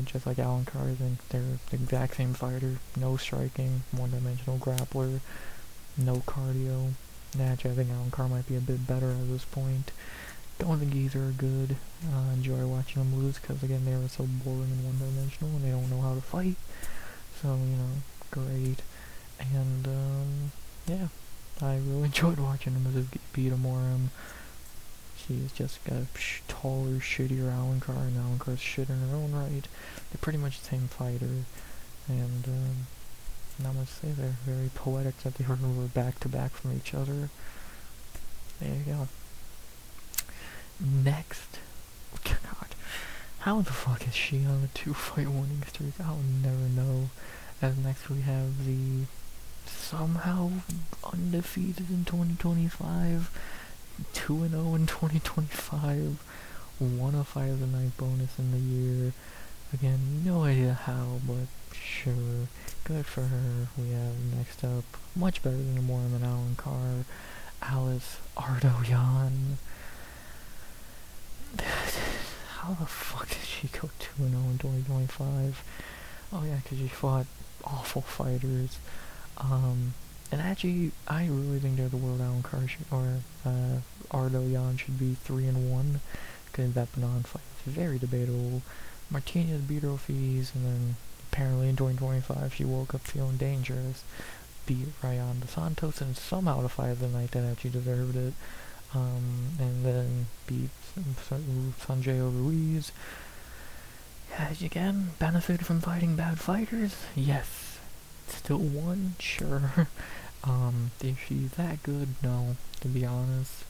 Just like Alan Carr, I think they're the exact same fighter. No striking, one-dimensional grappler, no cardio. Actually, I think Alan Carr might be a bit better at this point. Don't think either are good. Enjoy watching them lose because, again, they are so boring and one-dimensional and they don't know how to fight. So, great. And, yeah, I really enjoyed watching Mizuki beat Amorim. She's just got a taller, shittier Alan Carr, and Alan Carr's shit in her own right. They're pretty much the same fighter, and not much to say there. Very poetic that they were back-to-back from each other. There you go. Next, God, how the fuck is she on a 2-fight winning streak? I'll never know. As next we have the somehow undefeated in 2025, 2-0 in 2025, won a fight of the night bonus in the year. Again, no idea how, but sure, good for her. We have next up, much better than Amorim and Alan Carr, Alice Ardoyan. How the fuck did she go 2-0 in 2025? Oh yeah, because she fought awful fighters. And actually, I really think they're the world Alan Carr or Ardoyan should be 3-1, because that Banan fight is very debatable. Martinez beat her fees, and then apparently in 2025 she woke up feeling dangerous, beat Ryan dos Santos, and somehow the fight of the night that actually deserved it. And then beat Sanjay Ruiz. Has again benefited from fighting bad fighters? Yes. Still won? Sure. Is she that good? No, to be honest.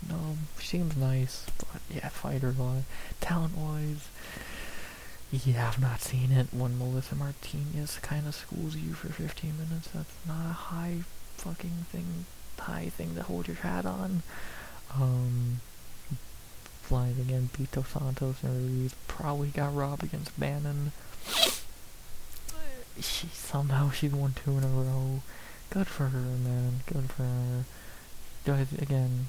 No, she seems nice, but yeah, fighter-wise, talent-wise, yeah, I've not seen it. When Melissa Martinez kind of schools you for 15 minutes, that's not a high thing to hold your hat on. Flying again, beat Dos Santos and Ruiz, probably got robbed against Bannon. She's won 2 in a row. Good for her, man. Good for her. Again,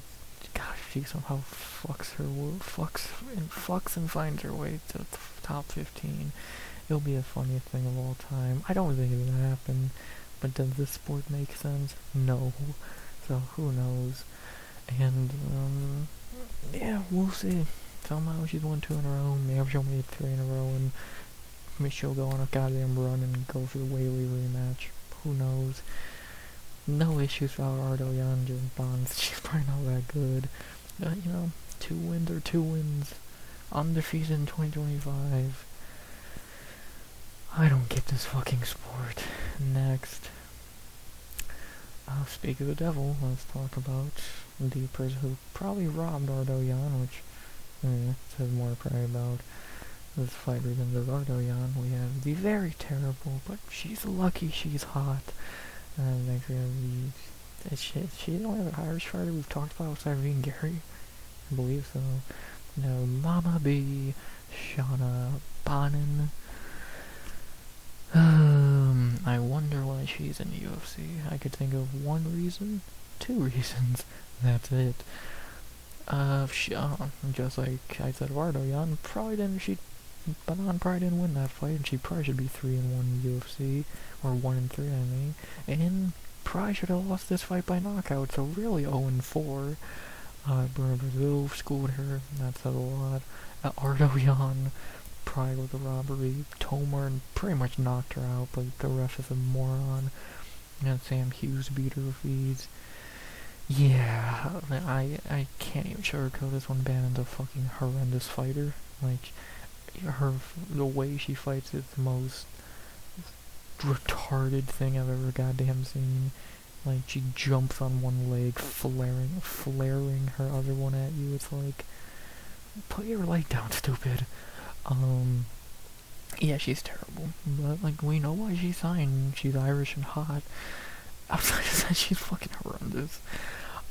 gosh, she somehow fucks and finds her way to the top 15. It'll be the funniest thing of all time. I don't think it'll happen, but does this sport make sense? No. So who knows? And yeah, we'll see. Somehow she's won 2 in a row. Maybe she'll make 3 in a row, and maybe she'll go on a goddamn run and go for the Whaley rematch. Who knows? No issues for Ardoyan, just Bonds. She's probably not that good. 2 wins are 2 wins. Undefeated in 2025. I don't get this fucking sport. Next. Speak of the devil, let's talk about the person who probably robbed Ardoyan, which says more probably about this fighter than the Ardoyan. We have the very terrible, but she's lucky she's hot. Next we have she the only other Irish fighter we've talked about besides Irene Gary? I believe so. No, Mama B, Shauna Bonin. I wonder why she's in the UFC. I could think of 1 reason, 2 reasons. That's it. Just like I said, Ardoyan Banan probably didn't win that fight, and she probably should be 3-1 in UFC, or 1-3, I mean, and probably should have lost this fight by knockout, so really 0-4. Bruno Brazil schooled her, that said a lot. Ardoyan probably with the robbery. Tomar pretty much knocked her out, but the ref is a moron. And Sam Hughes beat her fees. Yeah, I can't even sugarcoat this one. Bannon's a fucking horrendous fighter. Like, the way she fights is the most retarded thing I've ever goddamn seen. Like, she jumps on one leg, flaring her other one at you. It's like, put your leg down, stupid. Yeah, she's terrible. But, like, we know why she signed. She's Irish and hot. Outside of that, she's fucking horrendous.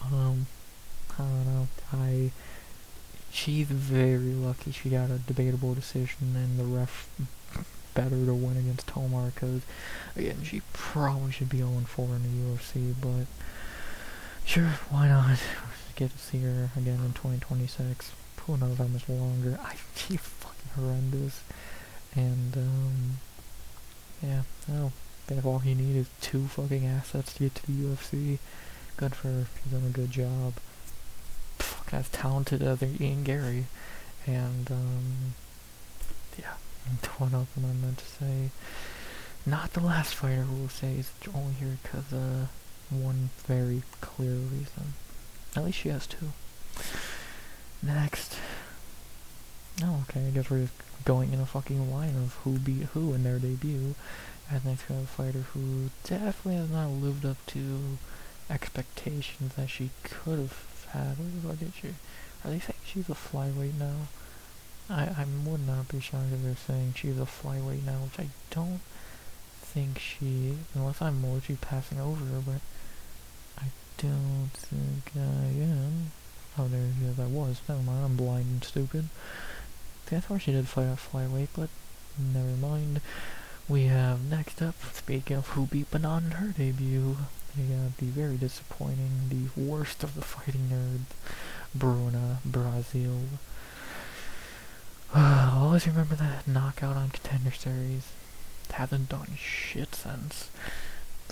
I don't know. She's very lucky she got a debatable decision and the ref better to win against Tomar, because, again, she probably should be 0-4 in the UFC, but Sure, why not? Get to see her again in 2026. Who knows how much longer. She's fucking horrendous. And, yeah, no. If all you need is 2 fucking assets to get to the UFC, good for her. She's done a good job. Fucking as talented as Ian Gary. And, yeah. What else am I meant to say? Not the last fighter who will say is only here because, one very clear reason. At least she has 2. Next. Oh, okay, I guess we're just going in a fucking line of who beat who in their debut. And next we have a fighter who definitely has not lived up to expectations that she could have had. What did she? Are they saying she's a flyweight now? I would not be shocked if they're saying she's a flyweight now, which I don't think she is, unless I'm literally passing over her, but I don't think I am. Oh, there, yes, I was. Never mind, I'm blind and stupid. See, I thought she did fight at flyweight, but never mind. We have next up, speaking of who beat Banan in her debut, we got the very disappointing, the worst of the fighting nerds, Bruna Brazil. I always remember that knockout on Contender Series. Hasn't done shit since.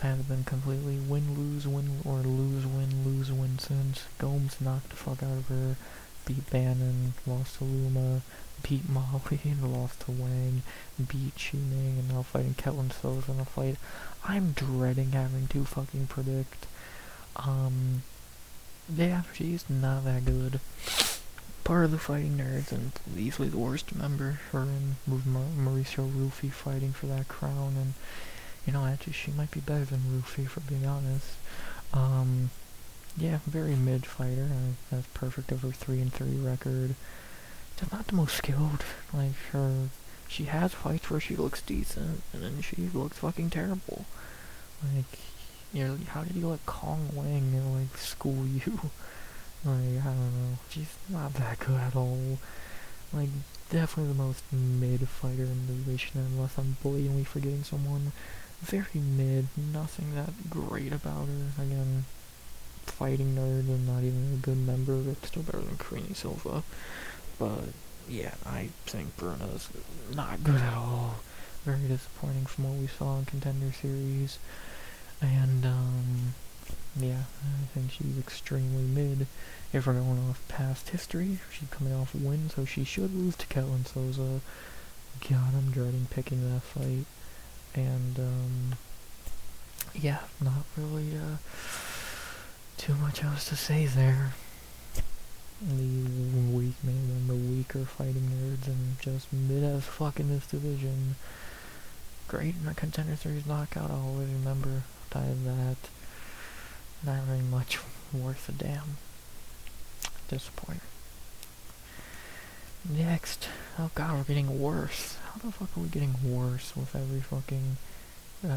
Has been completely win-lose, win or lose-win, lose-win since. Gomes knocked the fuck out of her, beat Bannon, lost to Luma, beat Molly, and lost to Wang, beat Chi-Ming, and now fighting Ketlin Souza in a fight I'm dreading having to fucking predict. Yeah, she's not that good. Part of the fighting nerds, and easily the worst member, her and Mauricio Rufy fighting for that crown, and you know, actually she might be better than Rufy, for being honest. Yeah, very mid fighter, that's perfect of her 3-3 record. Just not the most skilled, like she has fights where she looks decent, and then she looks fucking terrible. Like, how did you let Kong Wang, like, school you? Like, I don't know, she's not that good at all. Like, definitely the most mid fighter in the division, unless I'm blatantly forgetting someone. Very mid, nothing that great about her. Again, fighting nerd and not even a good member, but still better than Karini Silva. But, yeah, I think Bruno's not good at all. Very disappointing from what we saw in Contender Series. And, yeah, I think she's extremely mid. If we're going off past history, she's coming off a win, so she should lose to Ketlin Souza. God, I'm dreading picking that fight. And, yeah, not really, too much else to say there. Maybe one of the weaker fighting nerds, and just mid as fuck in this division. Great in the Contender Series knockout, I'll always remember that. Not very much worth a damn. Disappointing. Next. Oh god, we're getting worse. How the fuck are we getting worse with every fucking, I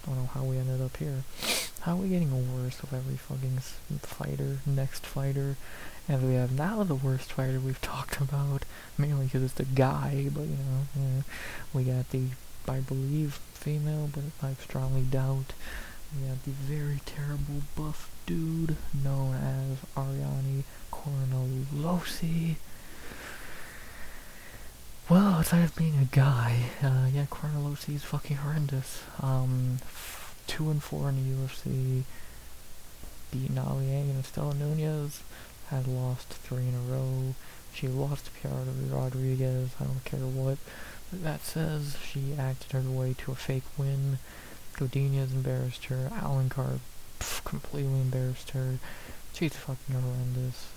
don't know how we ended up here. How are we getting worse with every fucking fighter, next fighter? And we have now the worst fighter we've talked about, mainly because it's the guy, but you know, yeah. We got the, I believe, female, but I strongly doubt. We got the very terrible buff dude known as Ariane Cornellosi. Well, outside of being a guy, yeah, Cornellosi's fucking horrendous. 2-4 in the UFC, beat Na Liang and Estela Nunez, had lost 3 in a row. She lost to Piara Rodriguez, I don't care what that says. She acted her way to a fake win. Godinez embarrassed her. Alencar completely embarrassed her. She's fucking horrendous.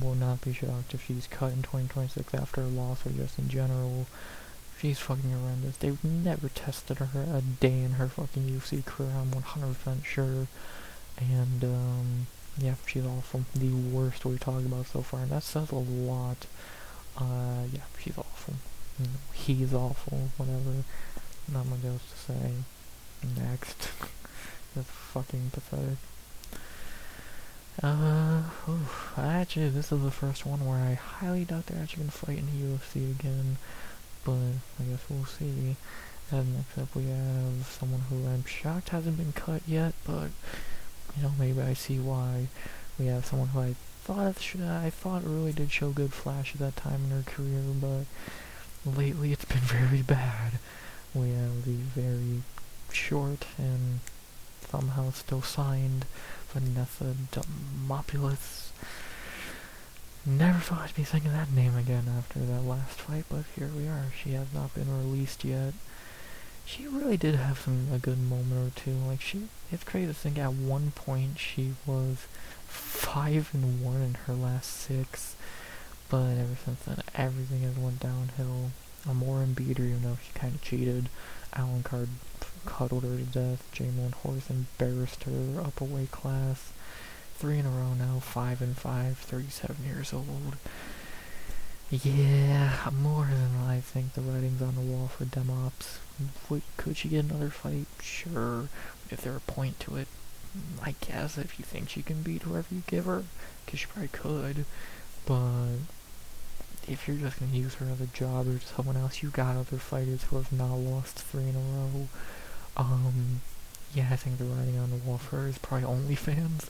Will not be shocked if she's cut in 2026 after a loss or just in general. She's fucking horrendous. They've never tested her a day in her fucking UFC career, I'm 100% sure. And, yeah, she's awful. The worst we've talked about so far, and that says a lot. Yeah, she's awful. He's awful, whatever. Not much else to say. Next. That's fucking pathetic. Actually, this is the first one where I highly doubt they're actually gonna fight in the UFC again, but I guess we'll see. And next up we have someone who I'm shocked hasn't been cut yet, but maybe I see why we have someone who I thought really did show good flashes that time in her career, but lately it's been very bad. We have the very short and somehow still signed Vanessa Demopoulos. Never thought I'd be thinking that name again after that last fight, but here we are. She has not been released yet. She really did have a good moment or two. It's crazy to think at one point she was 5-1 in her last 6, but ever since then everything has went downhill. Morin beat her, even though she kind of cheated. Alan Card cuddled her to death. Jamel Horse embarrassed her up a weight class. 3 in a row now, 5-5, 37 years old. Yeah, more than I think the writing's on the wall for Demops. Could she get another fight? Sure. Is there a point to it? I guess if you think she can beat whoever you give her, because she probably could. But if you're just going to use her as a jobber to someone else, you got other fighters who have not lost 3 in a row. Yeah, I think the writing on the wall for her is probably OnlyFans.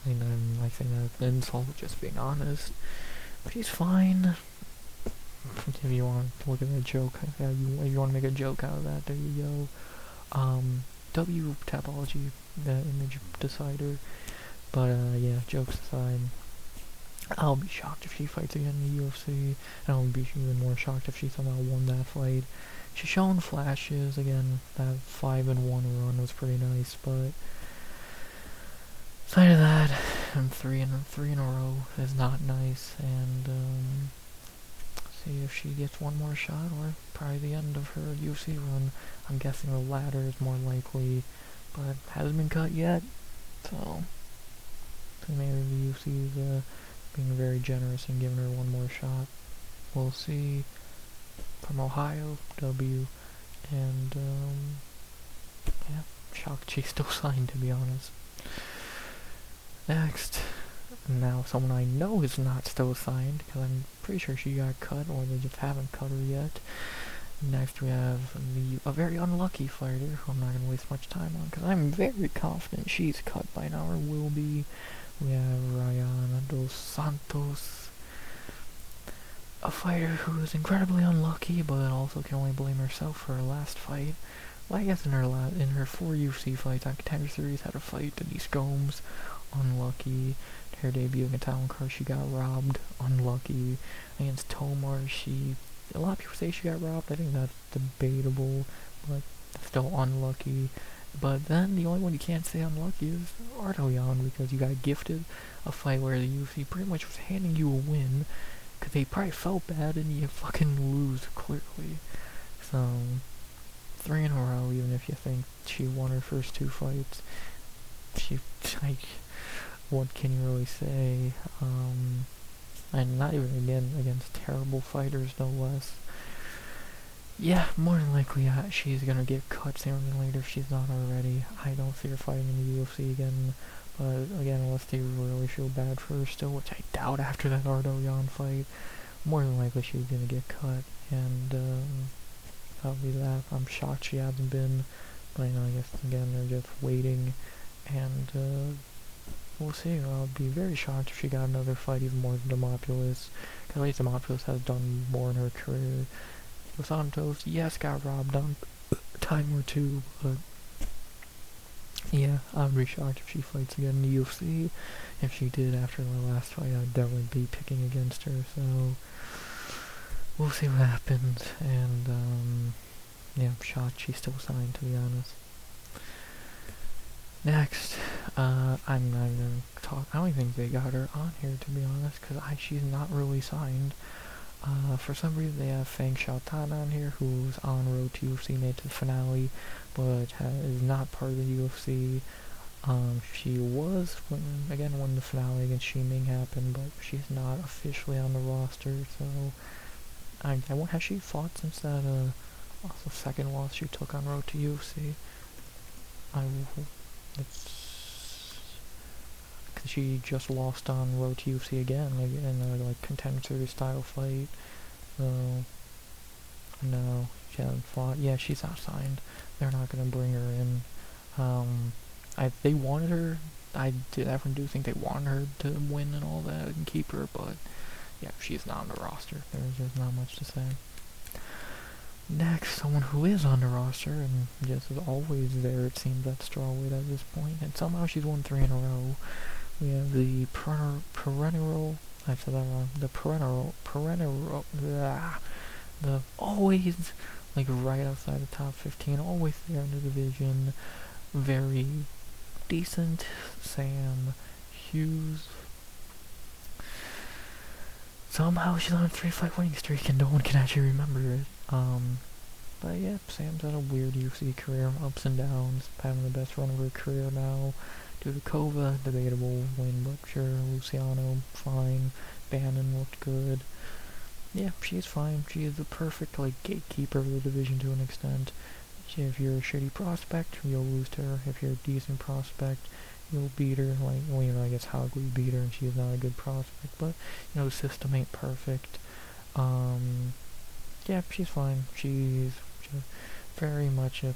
And I'm like saying that as an insult, just being honest. But he's fine. If you want to look at that joke, if you want to make a joke out of that, there you go. W Tapology, the image decider. But yeah, jokes aside, I'll be shocked if she fights again in the UFC, and I'll be even more shocked if she somehow won that fight. She's shown flashes again. That 5-1 run was pretty nice, but aside of that, and three in a row is not nice. And see if she gets one more shot, or probably the end of her UFC run. I'm guessing the latter is more likely, but hasn't been cut yet. So maybe the UFC is being very generous and giving her one more shot. We'll see. From Ohio, W, and yeah, shocked she's still signed, to be honest. Next, now someone I know is not still signed, because I'm pretty sure she got cut, or they just haven't cut her yet. Next we have a very unlucky fighter, who I'm not going to waste much time on, because I'm very confident she's cut by now, or will be. We have Rayana dos Santos, a fighter who is incredibly unlucky, but also can only blame herself for her last fight. Well, I guess in her 4 UFC fights on Contender Series, had a fight Denise Gomes, unlucky. Her debut against Talon Car, she got robbed, unlucky. Against Tomar, a lot of people say she got robbed. I think that's debatable, but still unlucky. But then the only one you can't say unlucky is Ardoyan, because you got gifted a fight where the UFC pretty much was handing you a win, because they probably felt bad and you fucking lose clearly. So 3 in a row, even if you think she won her first 2 fights. What can you really say? And not even again against terrible fighters, no less. Yeah, more than likely she's gonna get cut sooner than later if she's not already. I don't see her fighting in the UFC again, but again, unless they really feel bad for her still, which I doubt after that Ardoyan fight, more than likely she's gonna get cut, and that'll be that. I'm shocked she hasn't been, but I guess again they're just waiting, and we'll see. I'll be very shocked if she got another fight even more than Demopoulos, because at least Demopoulos has done more in her career. Dos Santos, yes, got robbed on a time or 2, but yeah, I'd be shocked if she fights again in the UFC. If she did after the last fight, I'd definitely be picking against her, so we'll see what happens. And yeah, I'm shocked she's still signed, to be honest. Next, I'm not even gonna talk. I don't even think they got her on here, to be honest, because she's not really signed. For some reason they have Fang Xiaotan on here, who's on road to UFC, made to the finale, but is not part of the UFC. She was when the finale against Ximing happened, but she's not officially on the roster. So I wonder, has she fought since that also second loss she took on road to UFC? Because she just lost on road to UFC again, in a Contender Series style fight. So no, she hasn't fought. Yeah, she's not signed. They're not gonna bring her in. They wanted her definitely do think they want her to win and all that and keep her, but yeah, she's not on the roster. There's just not much to say. Next, someone who is on the roster and just is always there, it seems, at Strawweight at this point, and somehow she's won 3 in a row. We have the perennial, I said that wrong, the always, like, right outside the top 15, always there in the division, very decent Sam Hughes. Somehow she's on a 3-fight winning streak and no one can actually remember it. But yeah, Sam's had a weird UFC career, ups and downs, having the best run of her career now. Due to Kova, debatable win, but sure. Luciano, fine. Bannon looked good. Yeah, she's fine. She is the perfect, like, gatekeeper of the division to an extent. If you're a shitty prospect, you'll lose to her. If you're a decent prospect, you'll beat her. Like, well, you know, I guess Hoggley beat her and she is not a good prospect, but, you know, the system ain't perfect. Yeah, she's fine. She's just very much a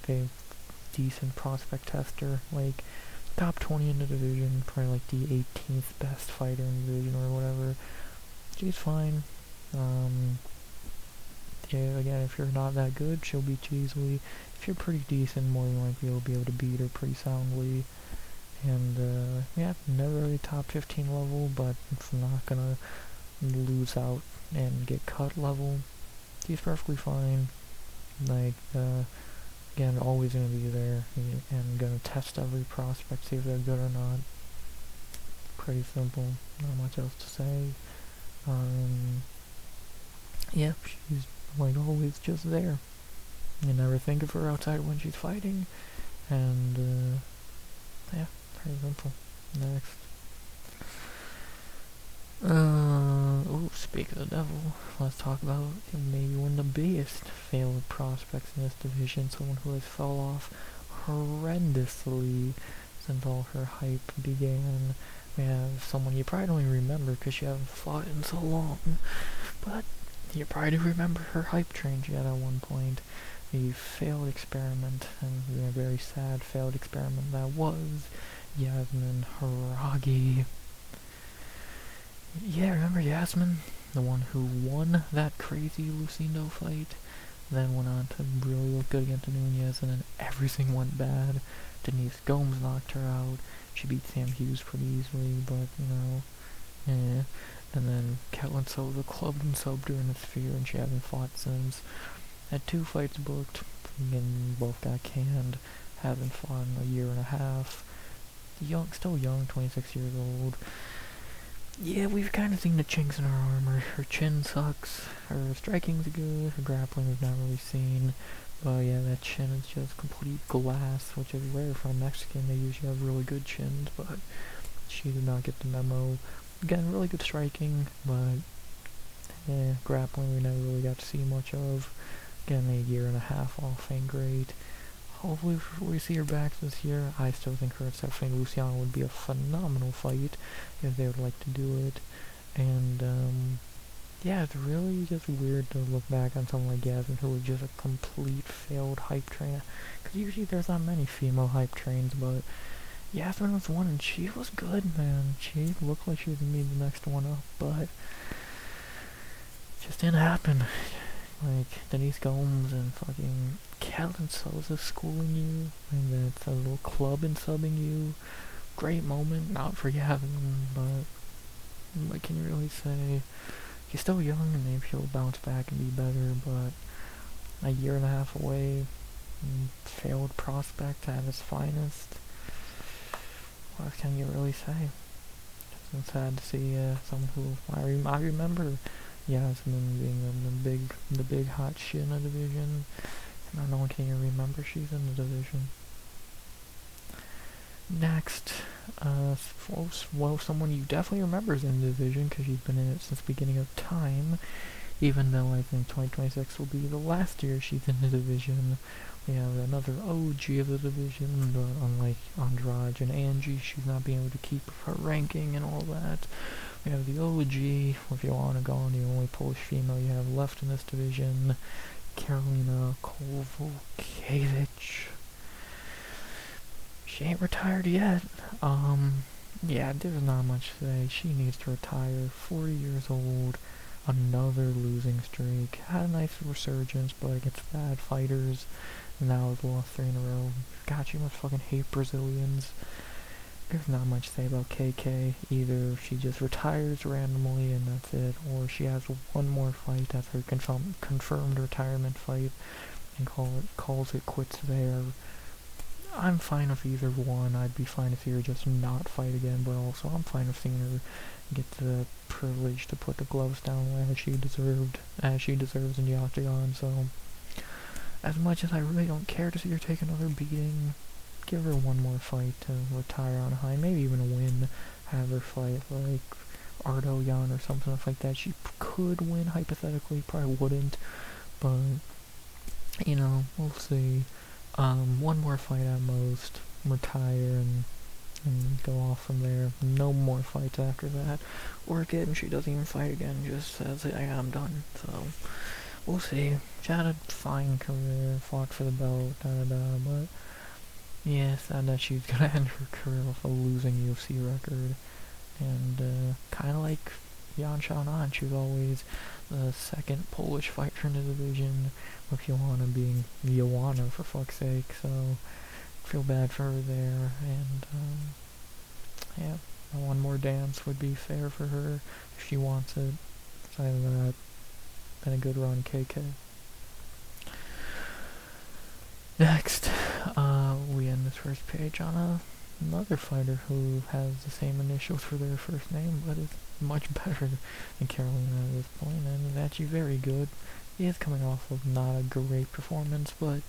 decent prospect tester. Like, top 20 in the division, probably like the 18th best fighter in the division or whatever. She's fine. Yeah, again, if you're not that good, she'll beat you easily. If you're pretty decent, more than likely you'll be able to beat her pretty soundly. And, yeah, never really top 15 level, but it's not gonna lose out and get cut level. She's perfectly fine. Like, again, always gonna be there and gonna test every prospect, see if they're good or not. Pretty simple. Not much else to say. Yeah, she's like always just there. You never think of her outside when she's fighting. And, yeah, pretty simple. Next. Speak of the devil, let's talk about maybe one of the biggest failed prospects in this division, someone who has fell off horrendously since all her hype began. We have someone you probably don't even remember because you haven't fought in so long, but you probably do remember her hype train she had at one point. A failed experiment, and a very sad failed experiment that was Yasmin Haragi. Yeah, remember Yasmin? The one who won that crazy Lucindo fight, then went on to really look good against Nunez, and then everything went bad. Denise Gomes knocked her out. She beat Sam Hughes pretty easily, but, you know, eh. And then Ketlin Souza clubbed and subbed her in the sphere, and she hasn't fought since. Had 2 fights booked, and both got canned. Hasn't fought in a year and a half. Still young, 26 years old. Yeah, we've kind of seen the chinks in her armor. Her chin sucks, her striking's good, her grappling we've not really seen. But yeah, that chin is just complete glass, which is rare for a Mexican. They usually have really good chins, but she did not get the memo. Again, really good striking, but yeah, grappling we never really got to see much of. Again, a year and a half off ain't great. Hopefully we see her back this year. I still think her and Stephanie Luciano would be a phenomenal fight if they would like to do it. And, yeah, it's really just weird to look back on someone like Yasmin who was just a complete failed hype train. Because usually there's not many female hype trains, but Yasmin was one and she was good, man. She looked like she was going to be the next one up, but it just didn't happen. Like, Denise Gomes and fucking Ketlin Souza schooling you, and that's a little club and subbing you. Great moment, not for Yasmin, but what can you really say? He's still young, and maybe he'll bounce back and be better, but a year and a half away, failed prospect at his finest. What can you really say? It's sad to see someone who I remember Yasmin being the big hot shit in the division. And no one can even remember she's in the division. Next, well, someone you definitely remember is in the division because she's been in it since the beginning of time. Even though I think 2026 will be the last year she's in the division. We have another OG of the division, but unlike Andrade and Angie, she's not being able to keep her ranking and all that. We have the OG, if you want to go on, the only Polish female you have left in this division, Karolina Kowalkiewicz. She ain't retired yet. Yeah, there's not much to say. She needs to retire. 40 years old. Another losing streak. Had a nice resurgence, but against bad fighters. Now has lost 3 in a row. God, she must fucking hate Brazilians. There's not much to say about KK. Either she just retires randomly and that's it, or she has one more fight, that's her confirmed retirement fight, and calls it quits there. I'm fine with either one. I'd be fine to see her just not fight again, but also I'm fine with seeing her get the privilege to put the gloves down as she deserves in the octagon. So, as much as I really don't care to see her take another beating, give her one more fight to retire on high, maybe even a win. Have her fight like Ardo Yan or something like that. She could win hypothetically, probably wouldn't, but you know, we'll see. One more fight at most, retire and go off from there. No more fights after that. Or again, she doesn't even fight again, just says, hey, I'm done. So, we'll see. She had a fine career, fought for the belt, but yeah, sad that she's gonna end her career with a losing UFC record. And, kinda like Yan Xiaonan, she was always the second Polish fighter in the division, with Joanna being Joanna for fuck's sake, so feel bad for her there, and yeah, one more dance would be fair for her if she wants it. Aside of that, been a good run, KK. Next, we end this first page on another fighter who has the same initials for their first name, but is much better than Carolina at this point, and is actually very good. He is coming off of not a great performance, but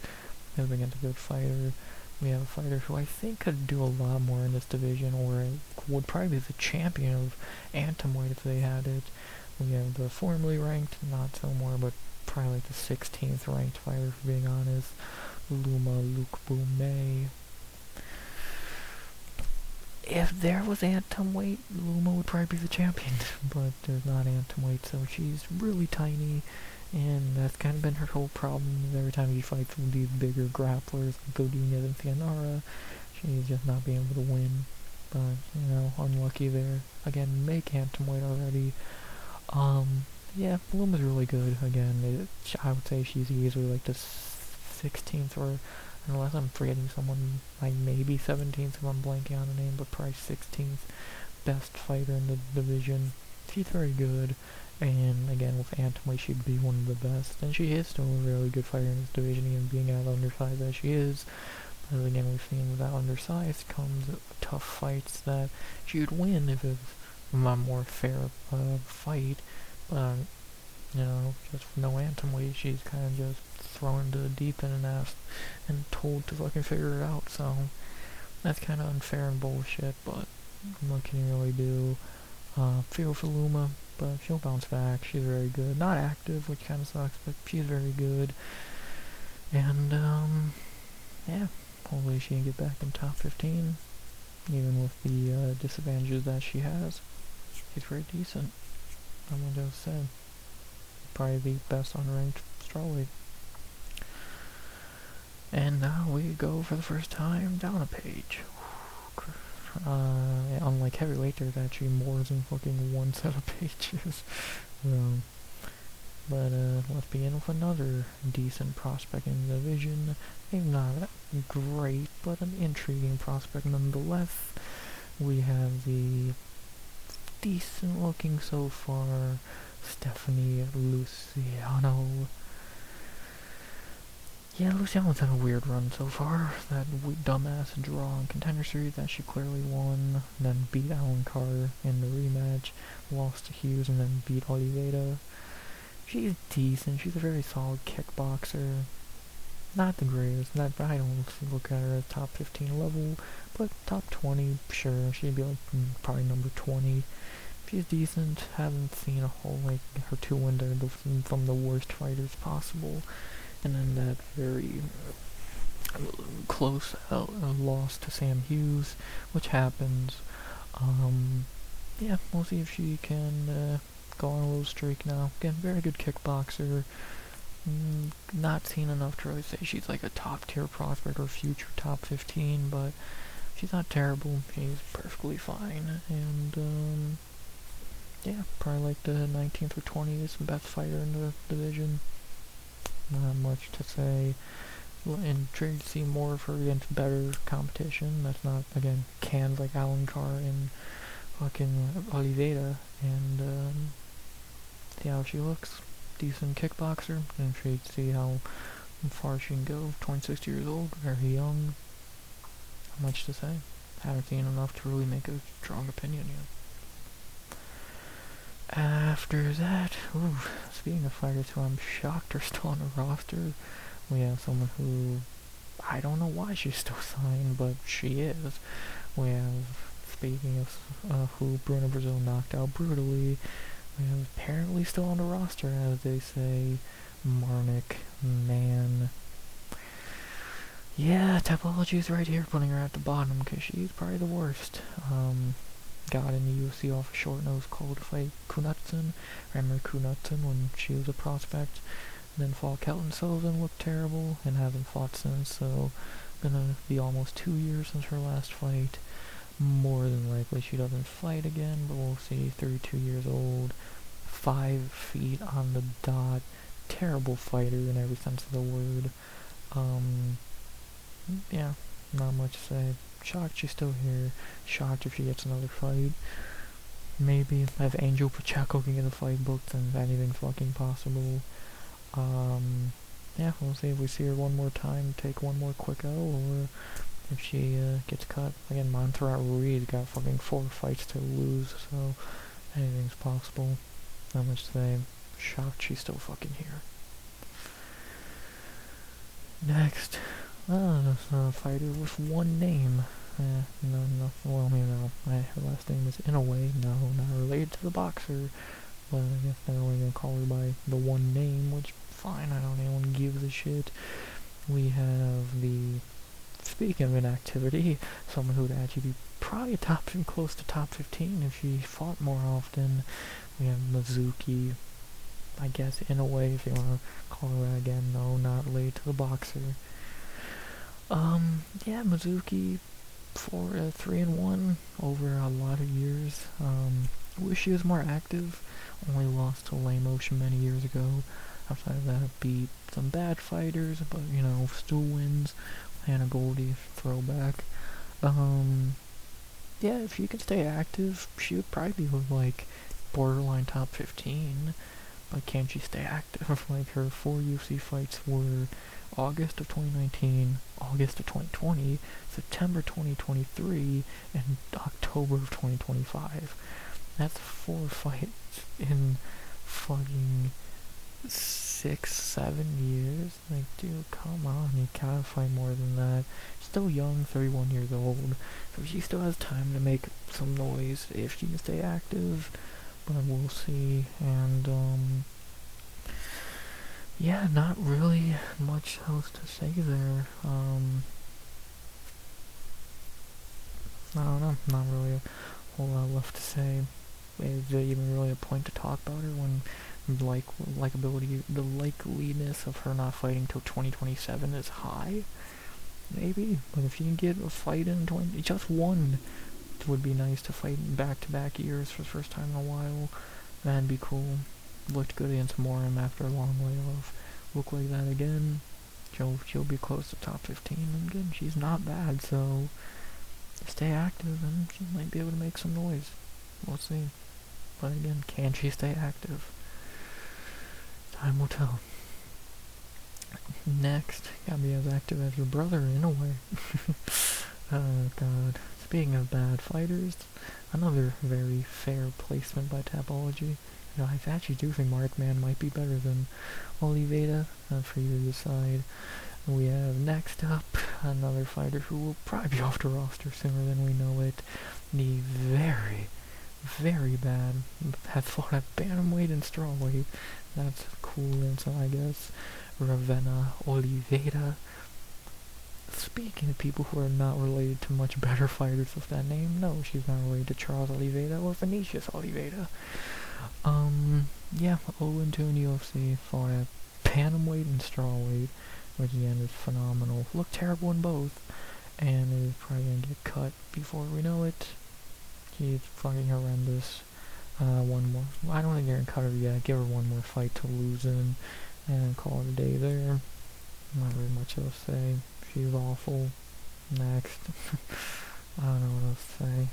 is against a good fighter. We have a fighter who I think could do a lot more in this division, or would probably be the champion of Atomweight if they had it. We have the formerly ranked, not so more, but probably like the 16th ranked fighter, for being honest, Luma Lukbume. If there was Atomweight, Luma would probably be the champion, but there's not Atomweight, so she's really tiny. And that's kind of been her whole problem. Every time she fights with these bigger grapplers, like Godinez and Fianara, she's just not being able to win. But, you know, unlucky there. Again, make Atomweight already. Yeah, Bloom is really good. Again, I would say she's easily like the 16th, or unless I'm forgetting someone, like maybe 17th if I'm blanking on the name, but probably 16th best fighter in the division. She's very good. And again, with Atomweight, she'd be one of the best. And she is still a really good fighter in this division, even being as undersized as she is. But again, we've seen with that undersized comes tough fights that she would win if it was a more fair fight. But, you know, just with no Atomweight, she's kind of just thrown into the deep end and asked and told to fucking figure it out. So, that's kind of unfair and bullshit, but what can you really do? Feel for Luma, but she'll bounce back. She's very good. Not active, which kind of sucks, but she's very good. And, yeah, hopefully she can get back in top 15, even with the disadvantages that she has. She's very decent. I'm gonna just say, probably the best unranked strawweight. And now we go for the first time down a page. Unlike heavyweight, there's actually more than fucking one set of pages. But let's begin with another decent prospect in the division. Maybe not great, but an intriguing prospect nonetheless. We have the decent looking so far Stephanie Luciano. Yeah, Luciano's had a weird run so far. That dumbass draw in Contender Series that she clearly won, then beat Alan Carr in the rematch, lost to Hughes, and then beat Oliveira. She's decent. She's a very solid kickboxer. Not the greatest. I don't look at her as top 15 level, but top 20, sure. She'd be like probably number 20. She's decent. Haven't seen a whole, like, her 2 wins are from the worst fighters possible. And then that very close loss to Sam Hughes, which happens. Yeah, we'll see if she can go on a little streak now. Again, very good kickboxer. Not seen enough to really say she's like a top tier prospect or future top 15, but she's not terrible. She's perfectly fine, and yeah, probably like the 19th or 20th best fighter in the division. Not much to say. Intrigued to see more of her against better competition. That's not, again, cans like Alan Carr and fucking Oliveira, and see how she looks. Decent kickboxer. Intrigued to see how far she can go. 26 years old, very young. Not much to say. Haven't seen enough to really make a strong opinion yet. After that, ooh, speaking of fighters who I'm shocked are still on the roster, we have someone who, I don't know why she's still signed, but she is. We have, speaking of who Bruno Brazil knocked out brutally, we have apparently still on the roster, as they say, Marnik Man. Yeah, Topology's right here putting her at the bottom, because she's probably the worst. Got in the UFC off a short nose call to fight Knudsen. Remember Knudsen when she was a prospect? Then fought Kelton Sullivan, looked terrible, and hasn't fought since, so gonna be almost 2 years since her last fight. More than likely she doesn't fight again, but we'll see. 32 years old, 5 feet on the dot, terrible fighter in every sense of the word. Yeah, not much to say. Shocked she's still here. Shocked if she gets another fight. Maybe if Angel Pacheco can get a fight booked, then anything's fucking possible. Yeah, we'll see if we see her one more time, take one more quick L, or if she gets cut. Again, Montserrat Ruiz got fucking 4 fights to lose, so anything's possible. Not much to say. Shocked she's still fucking here. Next, a fighter with one name. Well, her last name is Inouye. No, not related to the boxer, but I guess they're only gonna call her by the one name, which, fine, I don't know, anyone gives a shit. We have speaking of inactivity, someone who would actually be probably close to top 15 if she fought more often. We have Mizuki, I guess, Inouye, if you want to call her that again. No, not related to the boxer. Yeah, Mizuki, 3-1 over a lot of years. Wish she was more active. Only lost to Lemos many years ago. Outside of that, beat some bad fighters, but, still wins. Hannah Goldie, throwback. Yeah, if she could stay active, she would probably be like borderline top 15. But can she stay active? Like, her 4 UFC fights were August of 2019, August of 2020, September 2023, and October of 2025. That's 4 fights in fucking 6-7 years. Like, dude, come on, you gotta fight more than that. Still young, 31 years old, so she still has time to make some noise if she can stay active. But we'll see. And yeah, not really much else to say there. I don't know, not really a whole lot left to say. Is there even really a point to talk about her when the likeliness of her not fighting till 2027 is high? Maybe, but if you can get a fight in just one, it would be nice to fight in back-to-back years for the first time in a while. That'd be cool. Looked good against Morin after a long layoff. Look like that again. She'll be close to top 15, and again, she's not bad, so stay active and she might be able to make some noise. We'll see. But again, can she stay active? Time will tell. Next, gotta be as active as your brother in a way. Oh god. Speaking of bad fighters, another very fair placement by Tapology. I actually do think Markman might be better than Oliveira, for you to decide. We have next up another fighter who will probably be off the roster sooner than we know it. The very, very bad, has fought at bantamweight and strawweight. That's cool, and so I guess Ravenna Oliveira. Speaking of people who are not related to much better fighters with that name, no, she's not related to Charles Oliveira or Vinicius Oliveira. Yeah, 0-2 in UFC, fought at bantamweight and strawweight, which again is phenomenal. Looked terrible in both, and is probably gonna get cut before we know it. She's fucking horrendous. One more. I don't think you're gonna cut her yet. Give her one more fight to lose in, and call it a day there. Not really much else to say. She's awful. Next. I don't know what else to say.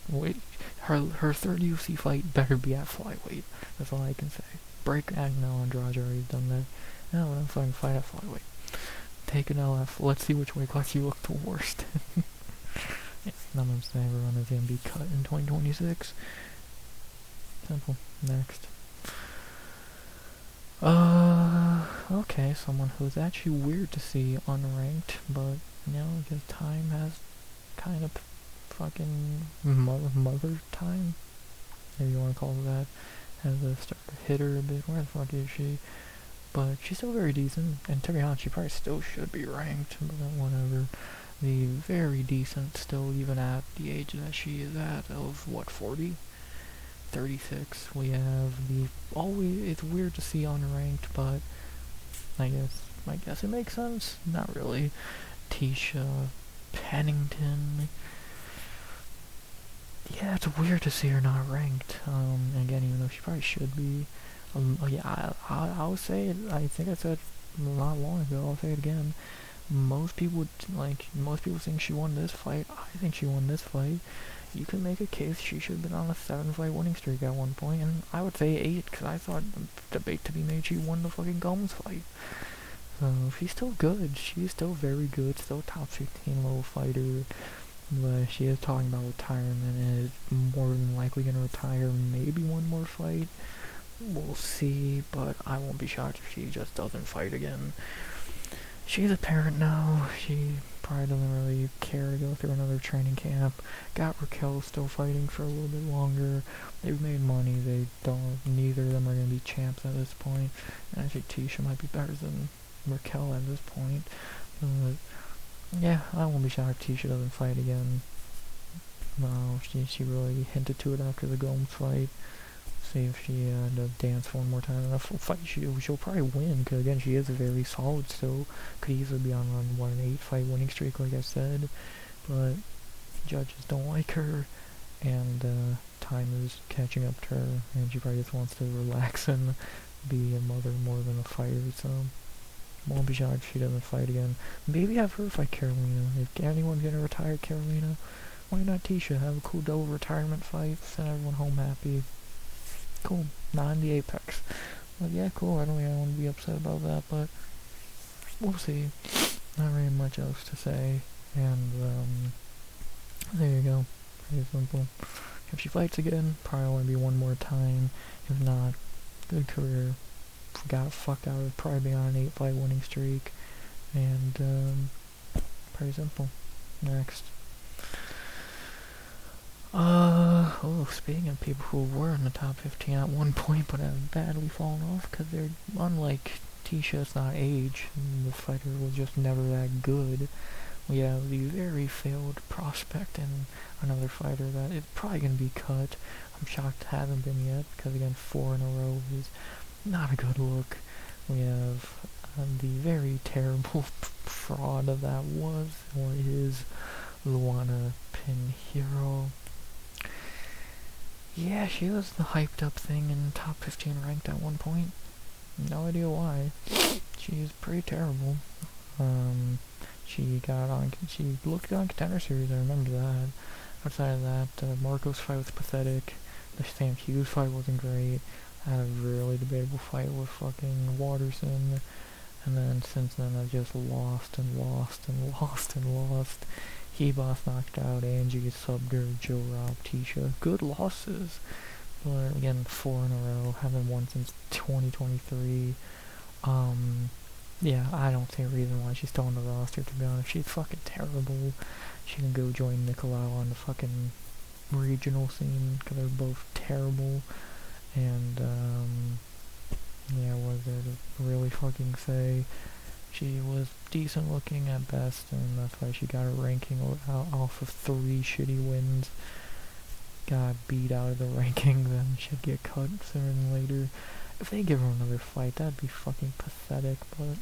Wait, her third UFC fight better be at flyweight. That's all I can say. Break. No, Andrade already done that. No, I'm fucking fight at flyweight. Take an LF. Let's see which weight class you look the worst. None of them everyone is gonna be cut in 2026. Simple. Next. Okay, someone who's actually weird to see unranked, but because time has kind of fucking mother time, if you want to call it that, has started to hit her a bit. Where the fuck is she? But she's still very decent, and to be honest, she probably still should be ranked, but whatever. The very decent still, even at the age that she is at, of what, 40? 36. We have the always. It's weird to see unranked, but I guess it makes sense. Not really. Tisha Pennington. Yeah, it's weird to see her not ranked. Again, even though she probably should be. Yeah, I would say it. I think I said not long ago. I'll say it again. Most people think she won this fight. I think she won this fight. You can make a case she should have been on a 7-fight winning streak at one point, and I would say 8, because I thought the debate to be made she won the fucking Gomes fight. So, she's still good. She's still very good, still top 15 level fighter, but she is talking about retirement and is more than likely going to retire maybe one more fight. We'll see, but I won't be shocked if she just doesn't fight again. She's a parent now. She probably doesn't really care to go through another training camp. Got Raquel still fighting for a little bit longer. They've made money. Neither of them are going to be champs at this point. And I think Tisha might be better than Raquel at this point. But yeah, I won't be shocked if Tisha doesn't fight again. No, she really hinted to it after the Gomes fight. See if she does dance one more time. Enough fight, she'll probably win, because again, she is very solid still. Could easily be on an 8-fight winning streak, like I said. But judges don't like her, and time is catching up to her, and she probably just wants to relax and be a mother more than a fighter, so won't be shocked if she doesn't fight again. Maybe have her fight Carolina. If anyone's gonna retire Carolina, why not Tisha? Have a cool double retirement fight, send everyone home happy. Cool, not in the Apex. But yeah, cool. I don't think I want to be upset about that, but we'll see. Not really much else to say, and there you go. Pretty simple. If she fights again, probably want to be one more time. If not, good career. Got fucked out of probably being on an 8-fight winning streak, and pretty simple. Next. Speaking of people who were in the top 15 at one point but have badly fallen off, because they're, unlike Tisha, it's not age, the fighter was just never that good. We have the very failed prospect and another fighter that is probably going to be cut. I'm shocked it hasn't been yet, because again, 4 in a row is not a good look. We have the very terrible fraud of that was, or is, Luana Pinheiro. Yeah, she was the hyped up thing in top 15 ranked at one point. No idea why. She's pretty terrible. She looked good on Contender Series, I remember that. Outside of that, Marco's fight was pathetic. The Sam Hughes fight wasn't great. Had a really debatable fight with fucking Waterson. And then since then I've just lost and lost and lost and lost. He-Boss knocked out Angie, Subger, Joe Rob, Tisha. Good losses. But again, 4 in a row. Haven't won since 2023. Yeah, I don't see a reason why she's still on the roster, to be honest. She's fucking terrible. She can go join Nicolau on the fucking regional scene, because they're both terrible. And, yeah, what is there to really fucking say? She was decent looking at best, and that's why she got her ranking off of 3 shitty wins. Got beat out of the ranking, then she'd get cut sooner than later. If they give her another fight, that'd be fucking pathetic, but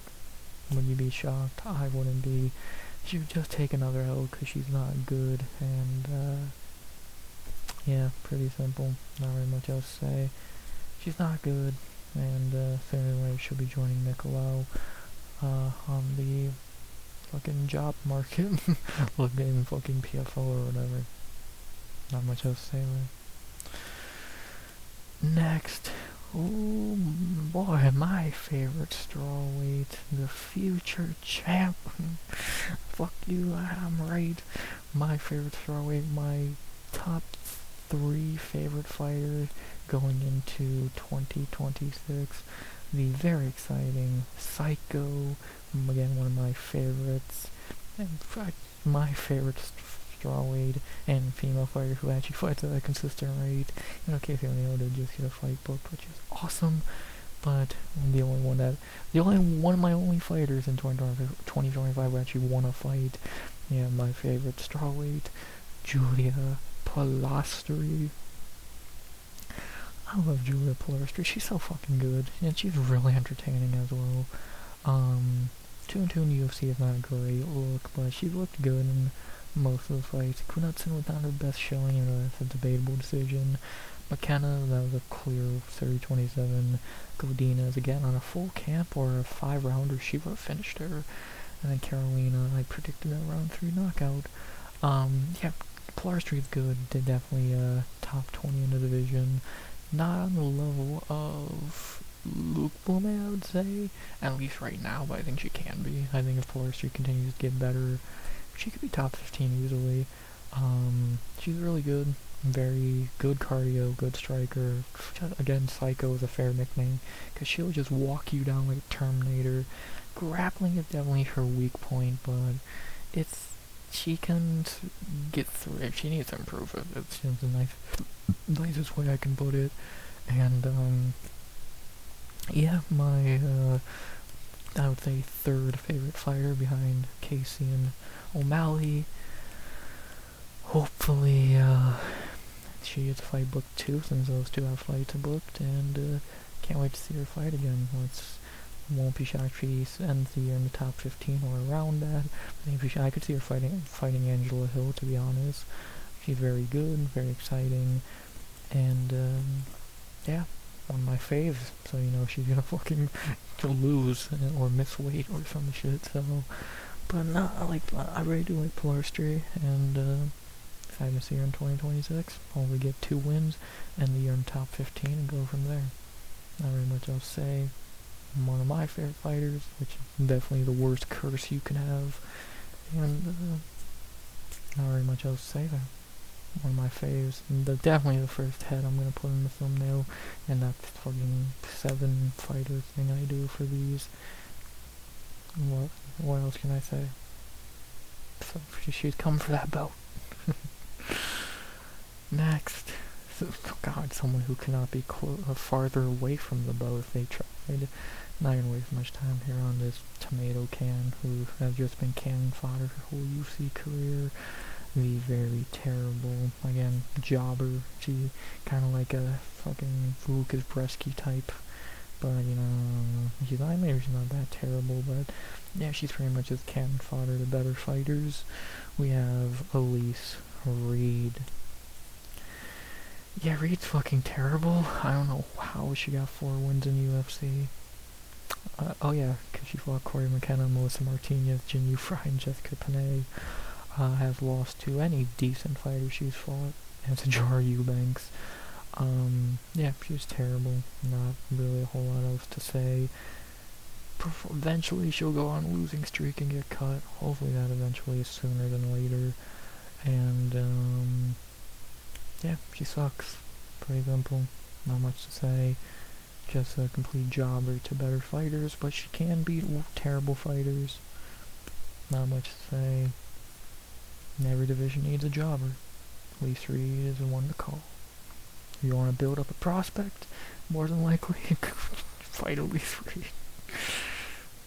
would you be shocked? I wouldn't be. she would just take another L because she's not good, and yeah, pretty simple. Not really much else to say. She's not good, and sooner or later she'll be joining Nicolau on the fucking job market, looking fucking PFO or whatever. Not much else to say there. Next, oh boy, my favorite strawweight, the future champ. Fuck you, I'm right. My favorite strawweight, my top 3 favorite fighters going into 2026. The very exciting Psycho, again one of my favorites, and my favorite strawweight and female fighter who actually fights at a consistent rate. In case you only to just get a fight booked, which is awesome. But the only one of my only fighters in 2025 who actually won a fight. Yeah, my favorite strawweight, Julia Pilastri. I love Julia Pilastri. She's so fucking good, and she's really entertaining as well. 2-2 in UFC is not a great look, but she looked good in most of the fights. Knudsen was not her best showing, that's a debatable decision. McKenna, that was a clear 30-27. Godinez, again, on a full camp or a 5-rounder, she would have finished her. And then Carolina, I predicted a round 3 knockout. Yeah, Pilastri is good. They're definitely top 20 in the division. Not on the level of Luke Blume, I would say, at least right now, but I think she can be. I think if Pilastri continues to get better, she could be top 15 easily. She's really good, very good cardio, good striker. Again, Psycho is a fair nickname, because she'll just walk you down like a Terminator. Grappling is definitely her weak point, but she can get through it. She needs to improve it. It's just the nicest way I can put it. And, yeah, my, I would say 3rd favorite fighter behind Casey and O'Malley. Hopefully, she gets a fight booked too, since those 2 have fights booked, and, can't wait to see her fight again. Won't be shocked if she ends the year in the top 15 or around that. I could see her fighting Angela Hill, to be honest. She's very good, very exciting, and yeah, one of my faves. So she's gonna fucking lose or miss weight or some shit. So, but no, I really do like Pilastri, and excited to see her in 2026. Hopefully get 2 wins, and the year in top 15, and go from there. Not very much else to say. One of my favorite fighters, which is definitely the worst curse you can have, and not very much else to say there. One of my faves, and definitely the first head I'm gonna put in the thumbnail, and that fucking 7 fighter thing I do for these. What else can I say? So she's come for that belt. Next, God, someone who cannot be farther away from the belt if they tried. Not gonna waste much time here on this tomato can, who has just been cannon fodder her whole UFC career. The very terrible, again, jobber. She kind of like a fucking Lucas Bresky type, but maybe she's not that terrible, but yeah, she's pretty much just cannon fodder to better fighters. We have Elise Reed. Yeah, Reed's fucking terrible. I don't know how she got 4 wins in UFC. Oh yeah, because she fought Corey McKenna, Melissa Martinez, Jin Fry, and Jessica Panay. Has lost to any decent fighter she's fought. And to Jara Eubanks. Yeah, she was terrible. Not really a whole lot else to say. Eventually she'll go on a losing streak and get cut. Hopefully that eventually is sooner than later. And, yeah, she sucks. Pretty simple. Not much to say. Just a complete jobber to better fighters, but she can beat terrible fighters. Not much to say. Every division needs a jobber. Elise Reed is the one to call. If you want to build up a prospect, more than likely, fight Elise Reed.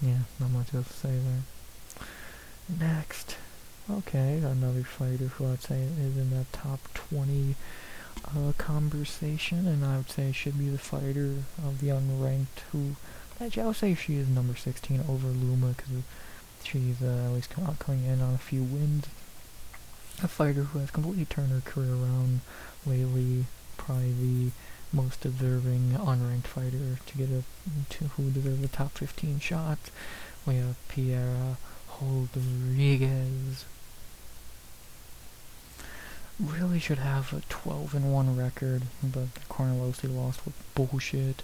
Yeah, not much else to say there. Next. Okay, another fighter who I'd say is in that top 20 conversation, and I would say should be the fighter of the unranked, who, actually I would say she is number 16 over Luma, because she's at least coming in on a few wins. A fighter who has completely turned her career around lately. Probably the most deserving unranked fighter to get who deserves a top 15 shot. We have Piera Rodriguez. Really should have a 12-1 record, but Cornelowski lost with bullshit.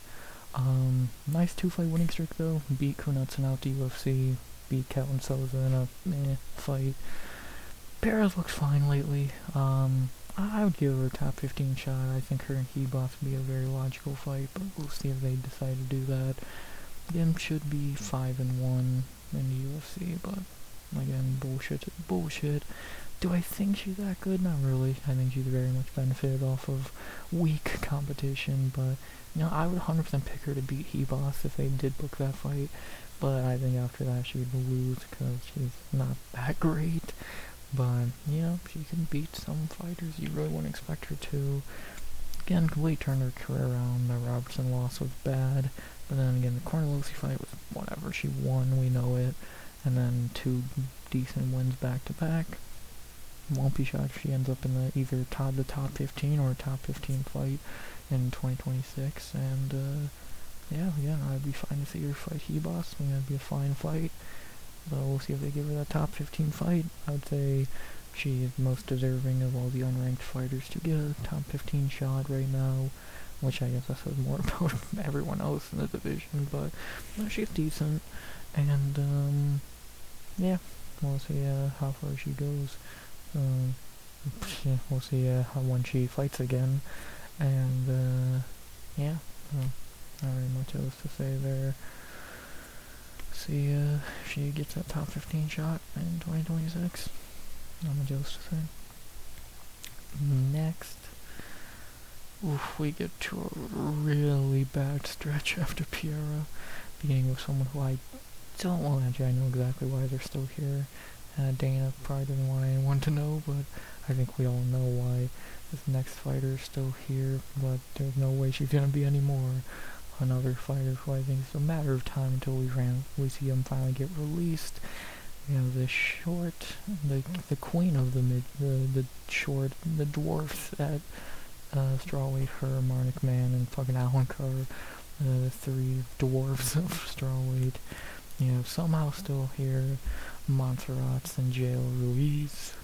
Nice 2-fight winning streak though. Beat Kunatsu out to UFC. Beat Kelvin Souza in a fight. Perez looks fine lately. I would give her a top 15 shot. I think her and Hebos would be a very logical fight, but we'll see if they decide to do that. Again, should be 5-1 in the UFC, but again, bullshit. Do I think she's that good? Not really. I think she's very much benefited off of weak competition, but I would 100% pick her to beat Hebos if they did book that fight, but I think after that she would lose because she's not that great. But, she can beat some fighters you really wouldn't expect her to. Again, completely turned her career around. The Robertson loss was bad, but then again, the Cornelowski fight was whatever. She won, we know it, and then 2 decent wins back to back. Won't be shocked if she ends up in either the top 15 or a top 15 fight in 2026, and I'd be fine to see her fight Hebos. I think that'd be a fine fight. But we'll see if they give her that top 15 fight. I would say she is most deserving of all the unranked fighters to get a top 15 shot right now, which I guess that says more about everyone else in the division, but she's decent, and we'll see how far she goes. We'll see when she fights again, and not very much else to say there. See if she gets that top 15 shot in 2026. Not much else to say. Next, we get to a really bad stretch after Piera beating with someone who I don't want. Actually, I know exactly why they're still here. Dana probably doesn't want anyone to know, but I think we all know why this next fighter is still here, but there's no way she's going to be anymore. Another fighter who I think it's a matter of time until we see him finally get released. We have the queen of the dwarfs at Strawweight, her, Marnik Man, and fucking Alan Carr, the 3 dwarves of Strawweight. Somehow still here, Montserrat's in jail, Ruiz.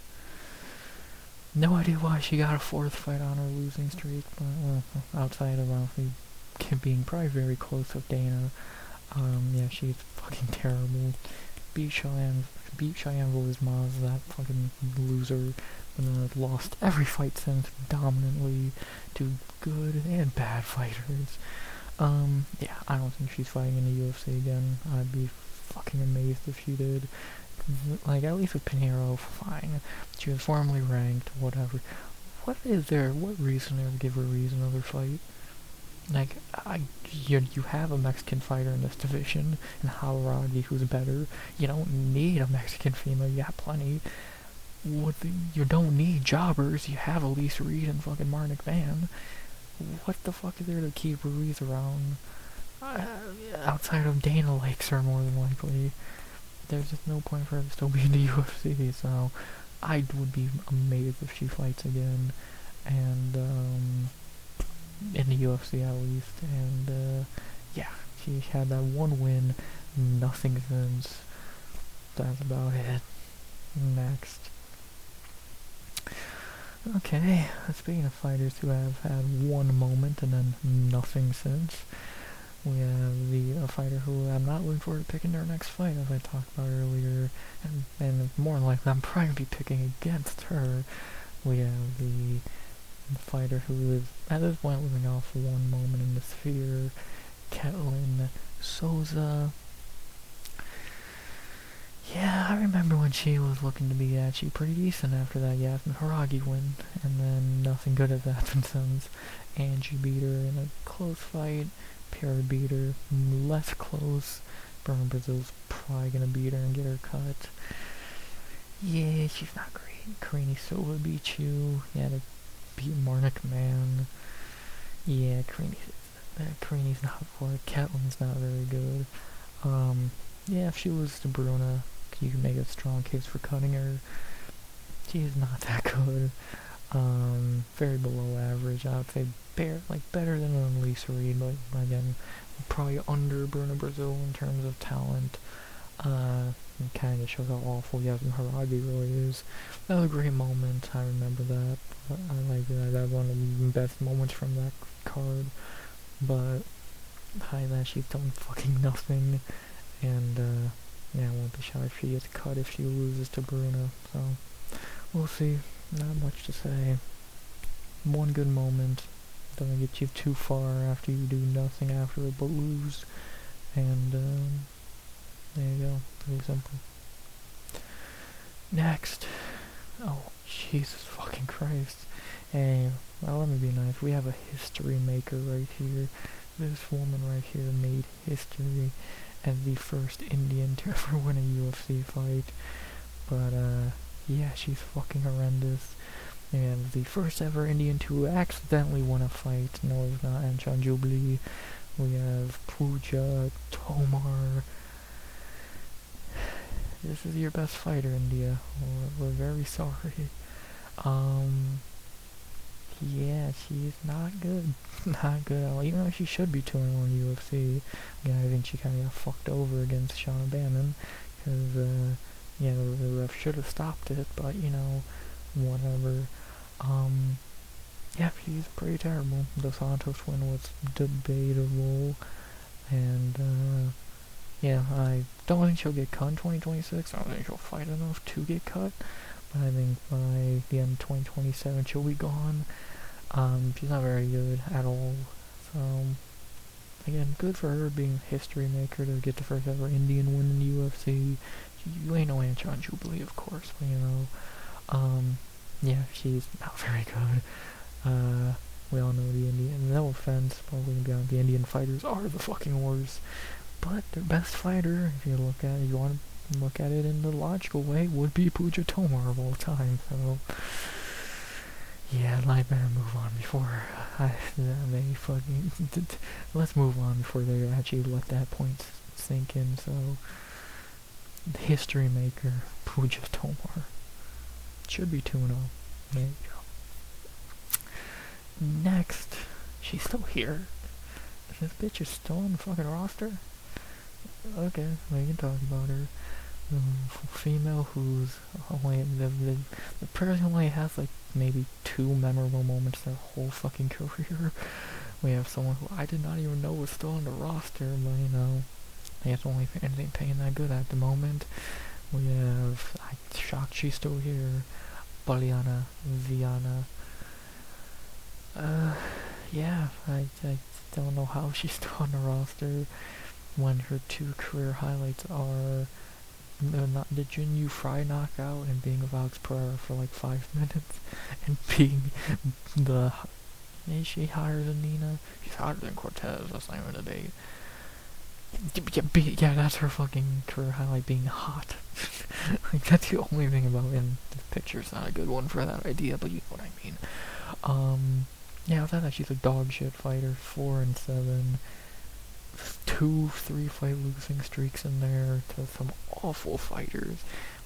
No idea why she got a 4th fight on her losing streak, but outside of obviously being probably very close with Dana. She's fucking terrible. Beat Cheyenne Velizmaz, that fucking loser, and lost every fight since dominantly to good and bad fighters. I don't think she's fighting in the UFC again. I'd be fucking amazed if she did. At least with Pinheiro, fine. She was formerly ranked, whatever. What reason there to give her another fight? You have a Mexican fighter in this division, and Halaragi, who's better. You don't need a Mexican female, you got plenty. You don't need jobbers, you have Elise Reed and fucking Marnik Van. What the fuck is there to keep Ruiz around? Outside of Dana likes her more than likely. There's just no point for her to still be in the UFC, so I would be amazed if she fights again, and in the UFC at least, and she had that 1 win, nothing since. That's about it. Next. Okay, speaking of fighters who have had 1 moment and then nothing since, we have a fighter who I'm not looking forward to picking their next fight, as I talked about earlier, and more than likely I'm probably going to be picking against her. We have the fighter who is, at this point, living off 1 moment in the sphere, Ketlin Souza. Yeah, I remember when she was looking to be actually pretty decent after that Yasmin Haragi win, and then nothing good has happened since. Angie beat her in a close fight, Pierre beat her less close, Berman Brazil's probably gonna beat her and get her cut. Yeah, she's not great. Karini Silva beat you, to beat Marnik Man. Yeah, Karini's not for it. Ketlin's not very good. If she loses to Bruna, you can make a strong case for cutting her. She's not that good. Very below average. I would say better than Lisa Reed, but again, probably under Bruna Brazil in terms of talent. It kind of shows how awful Yasmin Haragi really is. That was a great moment. I remember that. I like that. That was one of the best moments from that card. But behind that, she's done fucking nothing. And yeah, I won't be shocked if she gets cut if she loses to Bruna. So we'll see. Not much to say. One good moment. Doesn't get you too far after you do nothing after it but lose. And there you go. Pretty simple. Next. Oh, Jesus fucking Christ. Hey, well, let me be nice. We have a history maker right here. This woman right here made history as the first Indian to ever win a UFC fight. But, yeah, she's fucking horrendous. And the first ever Indian to accidentally win a fight. No, it's not Anchan Jubilee. We have Pooja Tomar. This is your best fighter, India. We're very sorry. Yeah, she's not good. Not good at all. Even though she should be 2-1 UFC. Yeah, I think she kind of got fucked over against Shauna Bannon. Because, yeah, the ref should have stopped it, but, you know, whatever. Yeah, she's pretty terrible. Dos Santos win was debatable. And, yeah, I don't think she'll get cut in 2026. I don't think she'll fight enough to get cut. But I think by the end of 2027 she'll be gone. She's not very good at all. So, again, good for her being a history maker to get the first ever Indian win in the UFC. You ain't no Anchan Jubilee, of course, but you know. Yeah, she's not very good. We all know the Indian, no offense, but we can be honest, the Indian fighters are the fucking worst. But their best fighter, if you look at it, you want to look at it in the logical way, would be Pooja Tomar of all time. So, yeah, I better move on before they fucking. Let's move on before they actually let that point sink in. So, history maker Pooja Tomar should be 2-0. There you go. Next, she's still here. This bitch is still on the fucking roster. Okay, we can talk about her. Female who's only the person only has like maybe 2 memorable moments their whole fucking career. We have someone who I did not even know was still on the roster, but you know, I guess only anything paying that good at the moment. We have, I'm shocked she's still here, Baliana Viana. Yeah, I don't know how she's still on the roster when her 2 career highlights are the Jin Yu Fry knockout and being Vox Pereira for like 5 minutes and being the... Is she higher than Nina? She's hotter than Cortez, that's not even a debate. Yeah, that's her fucking career highlight, being hot. Like, that's the only thing about it. And this picture's not a good one for that idea, but you know what I mean. Yeah, without that, she's a dog shit fighter, 4-7. 2-3 fight losing streaks in there to some awful fighters.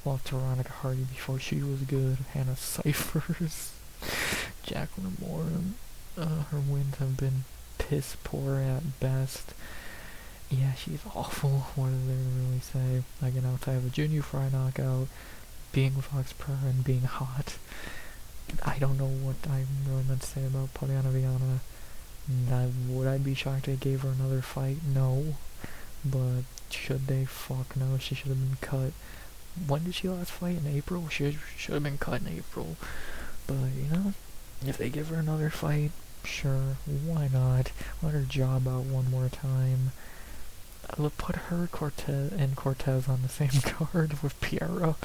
Well, Veronica Hardy before she was good. Hannah Cyphers. Jacqueline Moore. Her wins have been piss poor at best. Yeah, she's awful. What is there to really say? Again, outside of a Junior Fry knockout, being Fox Pro and being hot, I don't know what I'm really meant to say about Poliana Viana. Would I be shocked they gave her another fight? No. But should they? Fuck no. She should have been cut. When did she last fight? In April? She should have been cut in April. But, you know, if they give her another fight, sure, why not? Let her job out one more time. Put her and Cortez on the same card with Piero.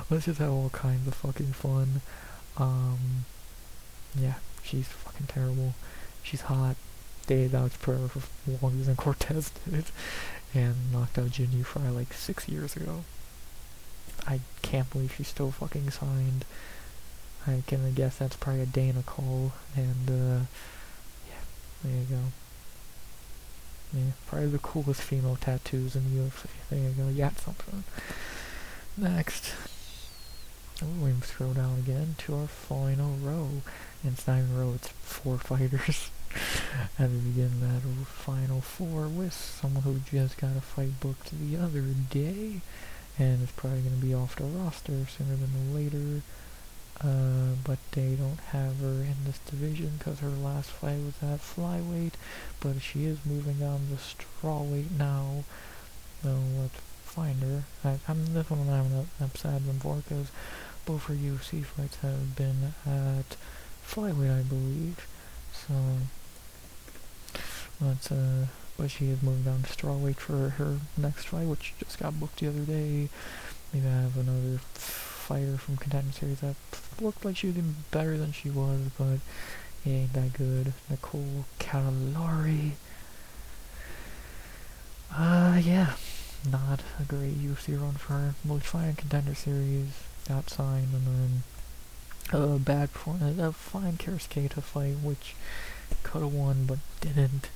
Let's just have all kinds of fucking fun. Yeah, she's fucking terrible. She's hot. Dated out Piero for longer than Cortez did. And knocked out Jin Fry like 6 years ago. I can't believe she's still fucking signed. I can guess that's probably a Dana call. And, yeah, there you go. Yeah, probably the coolest female tattoos in the UFC. There you go, you got something. Next, we scroll down again to our final row. And it's not even a row, it's 4 fighters. And we begin that final 4 with someone who just got a fight booked the other day. And it's probably going to be off the roster sooner than later. But they don't have her in this division because her last fight was at flyweight. But she is moving on to strawweight now. So let's find her. This one I'm upset for because both her UFC fights have been at flyweight, I believe. So let's but she is moving down to strawweight for her next fight, which just got booked the other day. Maybe I have another fighter from Contender Series that looked like she was doing better than she was, but it ain't that good. Nicole Calari. Yeah, not a great UFC run for her. Most fine Contender Series, got signed, and then bad performance. A fine Karaskata fight, which could have won but didn't.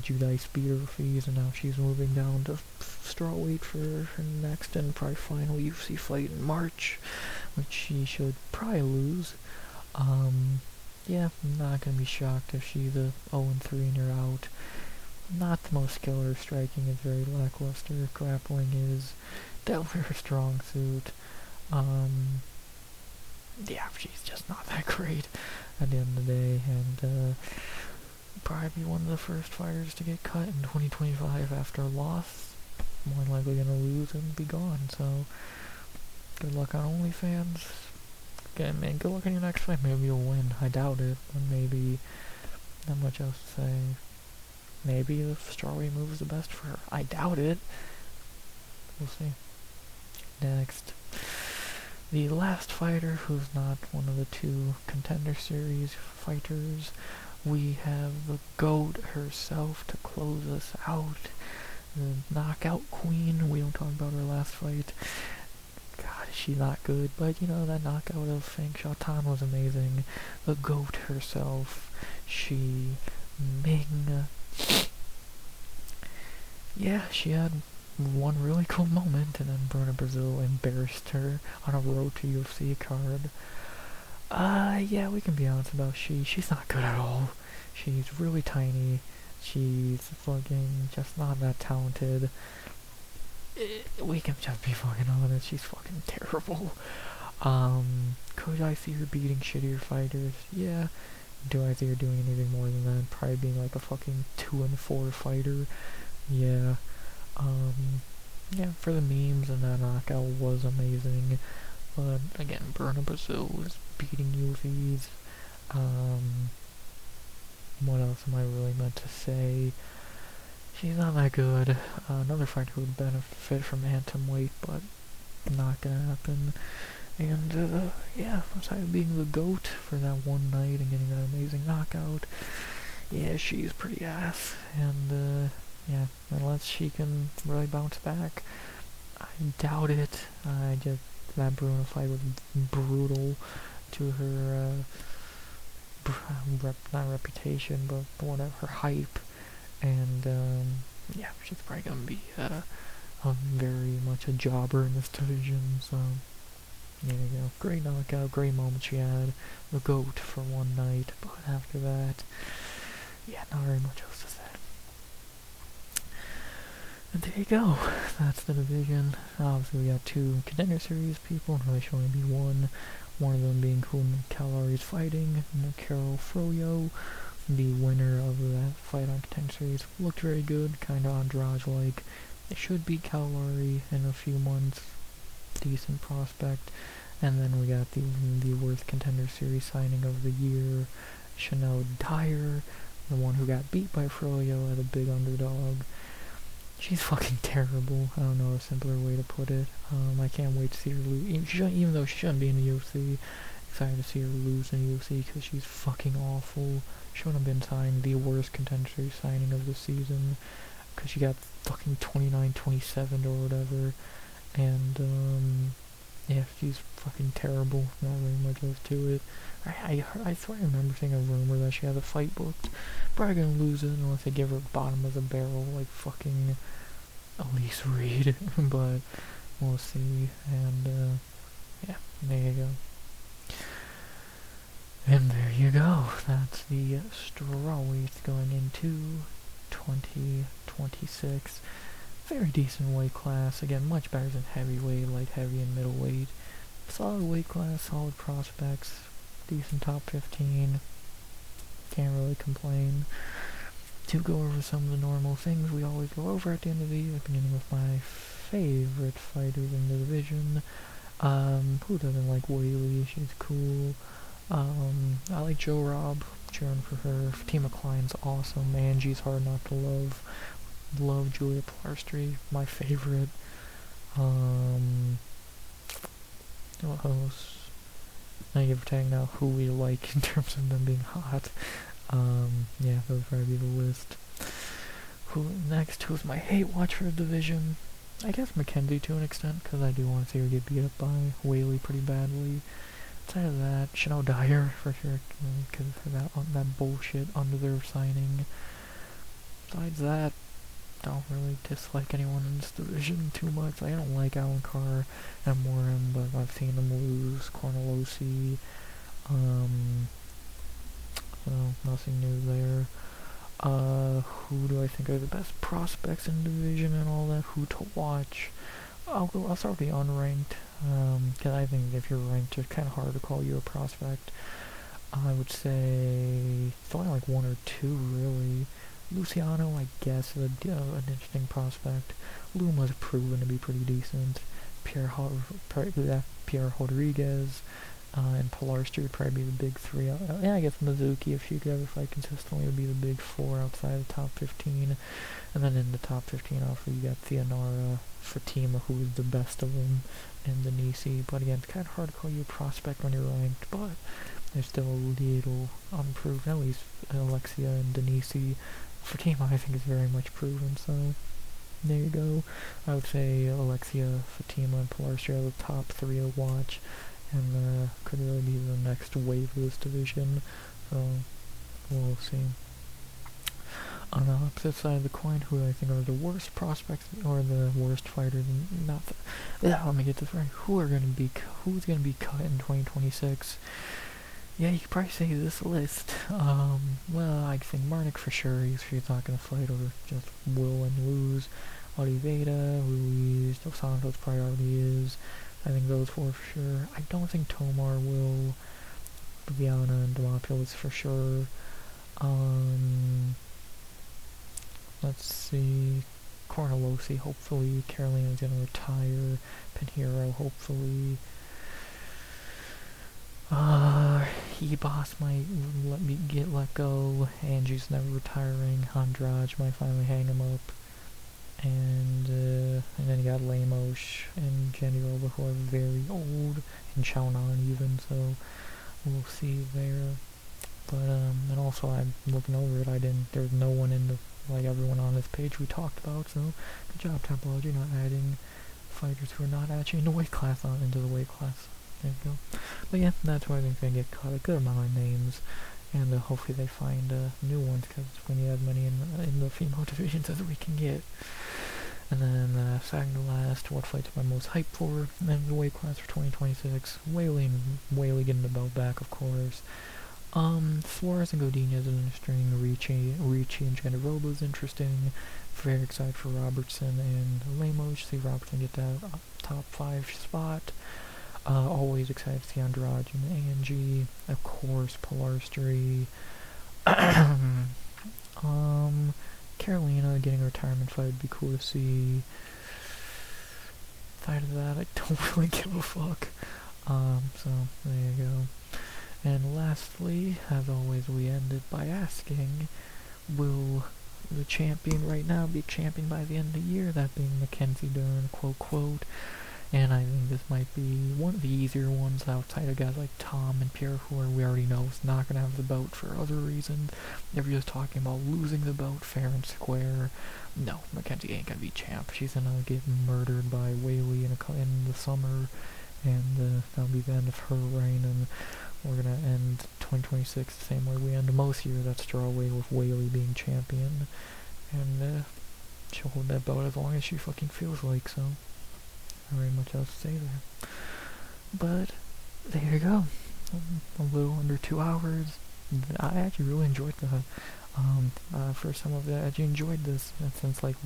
Judice beat her fees, and now she's moving down to strawweight for her next and probably final UFC fight in March, which she should probably lose. Yeah, I'm not gonna be shocked if she's a 0-3 and you're out. Not the most skilled. Her striking is very lackluster. Grappling is definitely her strong suit. Yeah, she's just not that great at the end of the day, and probably be one of the first fighters to get cut in 2025 after a loss. More than likely gonna lose and be gone, so good luck on OnlyFans. Again, man, good luck on your next fight. Maybe you'll win. I doubt it, but maybe. Not much else to say. Maybe the strawweight move is the best for her. I doubt it. We'll see. Next, the last fighter who's not one of the 2 Contender Series fighters. We have the GOAT herself to close us out. The knockout queen. We don't talk about her last fight. God, she's not good, but you know, that knockout of Feng Xiaotan was amazing. The GOAT herself, Shi Ming. Yeah, she had one really cool moment, and then Bruna Brazil embarrassed her on a road to UFC card. Yeah, we can be honest about she's not good at all. She's really tiny. She's fucking just not that talented. We can just be fucking honest, she's fucking terrible. Could I see her beating shittier fighters? Yeah. Do I see her doing anything more than that? Probably being like a fucking 2-4 fighter. Yeah. Yeah, for the memes, and that knockout was amazing. But again, Bruna Brazil was beating UFEs. What else am I really meant to say? She's not that good. Another fighter who would benefit from atomweight, but not gonna happen. And yeah, aside being the GOAT for that one night and getting that amazing knockout, yeah, she's pretty ass. And yeah, unless she can really bounce back, I doubt it. That Bruna fight was brutal to her, not reputation, but whatever, her hype. And yeah, she's probably gonna be very much a jobber in this division. So there you go. Great knockout, great moment she had. The GOAT for one night, but after that, yeah, not very much else to say. And there you go. That's the division. Obviously, we got 2 Contender Series people, and really should only be one. One of them being who Calari's fighting, Carol Froyo. The winner of that fight on Contender Series looked very good, kind of Andrade-like. It should beat Calari in a few months. Decent prospect. And then we got the worst Contender Series signing of the year, Chanel Dyer, the one who got beat by Froyo as a big underdog. She's fucking terrible. I don't know a simpler way to put it. I can't wait to see her lose. Even though she shouldn't be in the UFC, excited to see her lose in the UFC because she's fucking awful. Shouldn't have been signed. The worst Contender Series signing of the season because she got fucking 29-27 or whatever. And yeah, she's fucking terrible. Not really much else to it. I swear I remember seeing a rumor that she has a fight booked. Probably gonna lose it unless they give her bottom of the barrel like fucking Elise Reed. But we'll see, and, yeah, there you go. And there you go, that's the strawweight going into 2026. Very decent weight class, again, much better than heavyweight, light heavy, and middleweight. Solid weight class, solid prospects, decent top 15, can't really complain. To go over some of the normal things we always go over at the end of the year, beginning with my favorite fighters in the division. Who doesn't like Whaley? She's cool. I like Joe Robb, cheering for her. Fatima Klein's awesome. Angie's hard not to love. Love Julia Pilarstri, my favorite. What else? I give a tag now who we like in terms of them being hot. Yeah, that would probably be the list. Who next? Who's my hate watch for the division? I guess Mackenzie to an extent, because I do want to see her get beat up by Whaley pretty badly. Outside of that, Chanel Dyer for sure, because of that bullshit undeserved signing. Besides that, don't really dislike anyone in this division too much. I don't like Alan Carr and Morin, but I've seen him lose. Cornelowski, so nothing new there. Who do I think are the best prospects in the division and all that? Who to watch? I'll start with the unranked, because I think if you're ranked, it's kind of hard to call you a prospect. I would say it's only like one or two, really. Luciano, I guess, is an interesting prospect. Luma's proven to be pretty decent. Pierre Rodriguez, and Pilarstri would probably be the big three. Yeah, I guess Mizuki, if she could ever fight consistently, would be the big four outside the top 15. And then in the top 15, obviously, you got Theonara, Fatima, who is the best of them, and Denisi. But again, it's kind of hard to call you a prospect when you're ranked, but they're still a little unproven. At least Alexia and Denisi. Fatima, I think, is very much proven, so there you go. I would say Alexia, Fatima, and Pilarstri are the top three to watch, and could really be the next wave of this division, so we'll see. On the opposite side of the coin, who I think are the worst prospects, or the worst fighters, let me get this right, who's going to be cut in 2026? Yeah, you could probably say this list. Well, I think Marnik for sure, she's not going to fight or just will and lose. Oliveira, Ruiz, Dos Santos priority is. I think those four for sure. I don't think Tomar will. Viana and Demopoulos for sure. Let's see. Cornelowski, hopefully. Carolina's going to retire. Pinheiro, hopefully. Boss might get let go. Angie's never retiring. Andrade might finally hang him up. And then you got Lemos and Jandiroba, who are very old, and Chaonan even, so we'll see there. But, and also I'm looking over it, there was no one in like everyone on this page we talked about, so good job, Tempology, not adding fighters who are not actually in the weight class into the weight class. There you go. But yeah, that's why I think they get caught a good amount of names, and hopefully they find new ones, because we need as many in the female divisions as we can get. And then second to last, what fights am I most hyped for in the weight class for 2026? Whaley getting the belt back, of course. Suarez and Godinez is interesting. Ricci and Jandiroba is interesting. Very excited for Robertson and Lemos. See Robertson get that top 5 spot. Always excited to see Andrade and Angie. Of course, Pilarstri. Carolina getting a retirement fight would be cool to see. Aside of that, I don't really give a fuck. So there you go. And lastly, as always, we ended by asking, will the champion right now be champion by the end of the year? That being Mackenzie Dern, quote. And I think this might be one of the easier ones outside of guys like Tom and Pierre, who we already know is not going to have the belt for other reasons. If you're just talking about losing the belt fair and square, no, Mackenzie ain't going to be champ. She's going to get murdered by Whaley in the summer, and that'll be the end of her reign, and we're going to end 2026 the same way we end most years at Strawweight, with Whaley being champion, and she'll hold that belt as long as she fucking feels like, so not very much else to say there. But there you go. A little under 2 hours. I actually really enjoyed the for some of it. I actually enjoyed this since like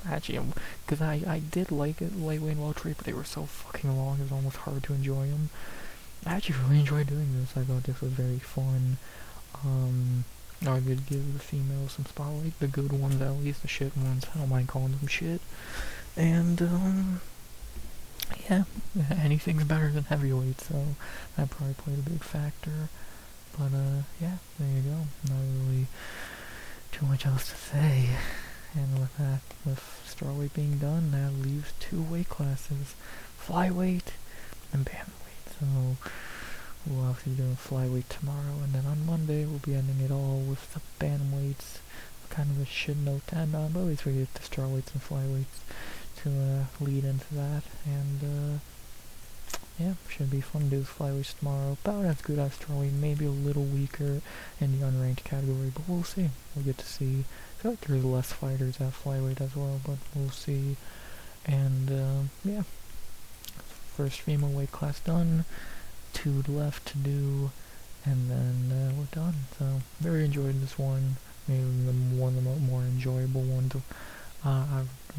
actually because I did like it lightweight and welterweight, but they were so fucking long. It was almost hard to enjoy them. I actually really enjoyed doing this. I thought this was very fun. I could give the females some spotlight, the good ones at least, the shit ones. I don't mind calling them shit. And yeah, anything's better than heavyweight, so that probably played a big factor. But yeah, there you go. Not really too much else to say. And with that, with strawweight being done, that leaves 2 weight classes: flyweight and bantamweight. So we'll have to be doing flyweight tomorrow, and then on Monday we'll be ending it all with the bantamweights. Kind of a shit note to end on, but at least we get the strawweights and flyweights to lead into that. And yeah, should be fun to do flyweights tomorrow. About as good as strawweight, maybe a little weaker in the unranked category, but we'll see. We'll get to see. I feel like there's less fighters at flyweight as well, but we'll see. And yeah, first female weight class done. 2 left to do, and then we're done. So very enjoyed this one. Maybe one of the more enjoyable ones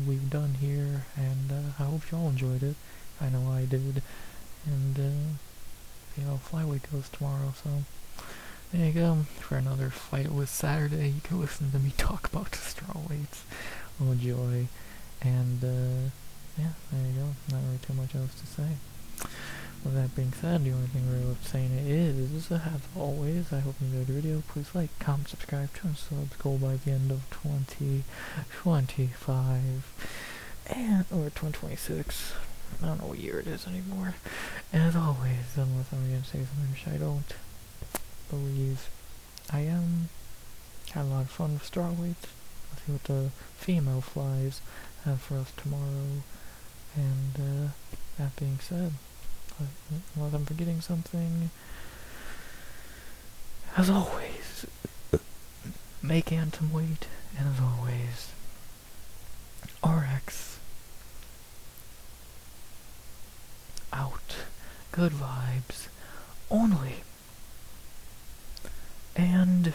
we've done here, and I hope y'all enjoyed it. I know I did. And you know, flyweight goes tomorrow, so there you go. For another Fight with Saturday, you can listen to me talk about the strawweights. Oh joy. And yeah, there you go. Not really too much else to say. With that being said, the only thing really left saying is, as always, I hope you enjoyed the video. Please like, comment, subscribe, turn subs, goal by the end of 2025, or 2026. I don't know what year it is anymore. As always, unless I'm going to say something which I don't believe I am. Had a lot of fun with strawweight. Let's see what the female flies have for us tomorrow. And that being said, unless I'm forgetting something, as always, make Anthem wait, and as always, RX out. Good vibes only. And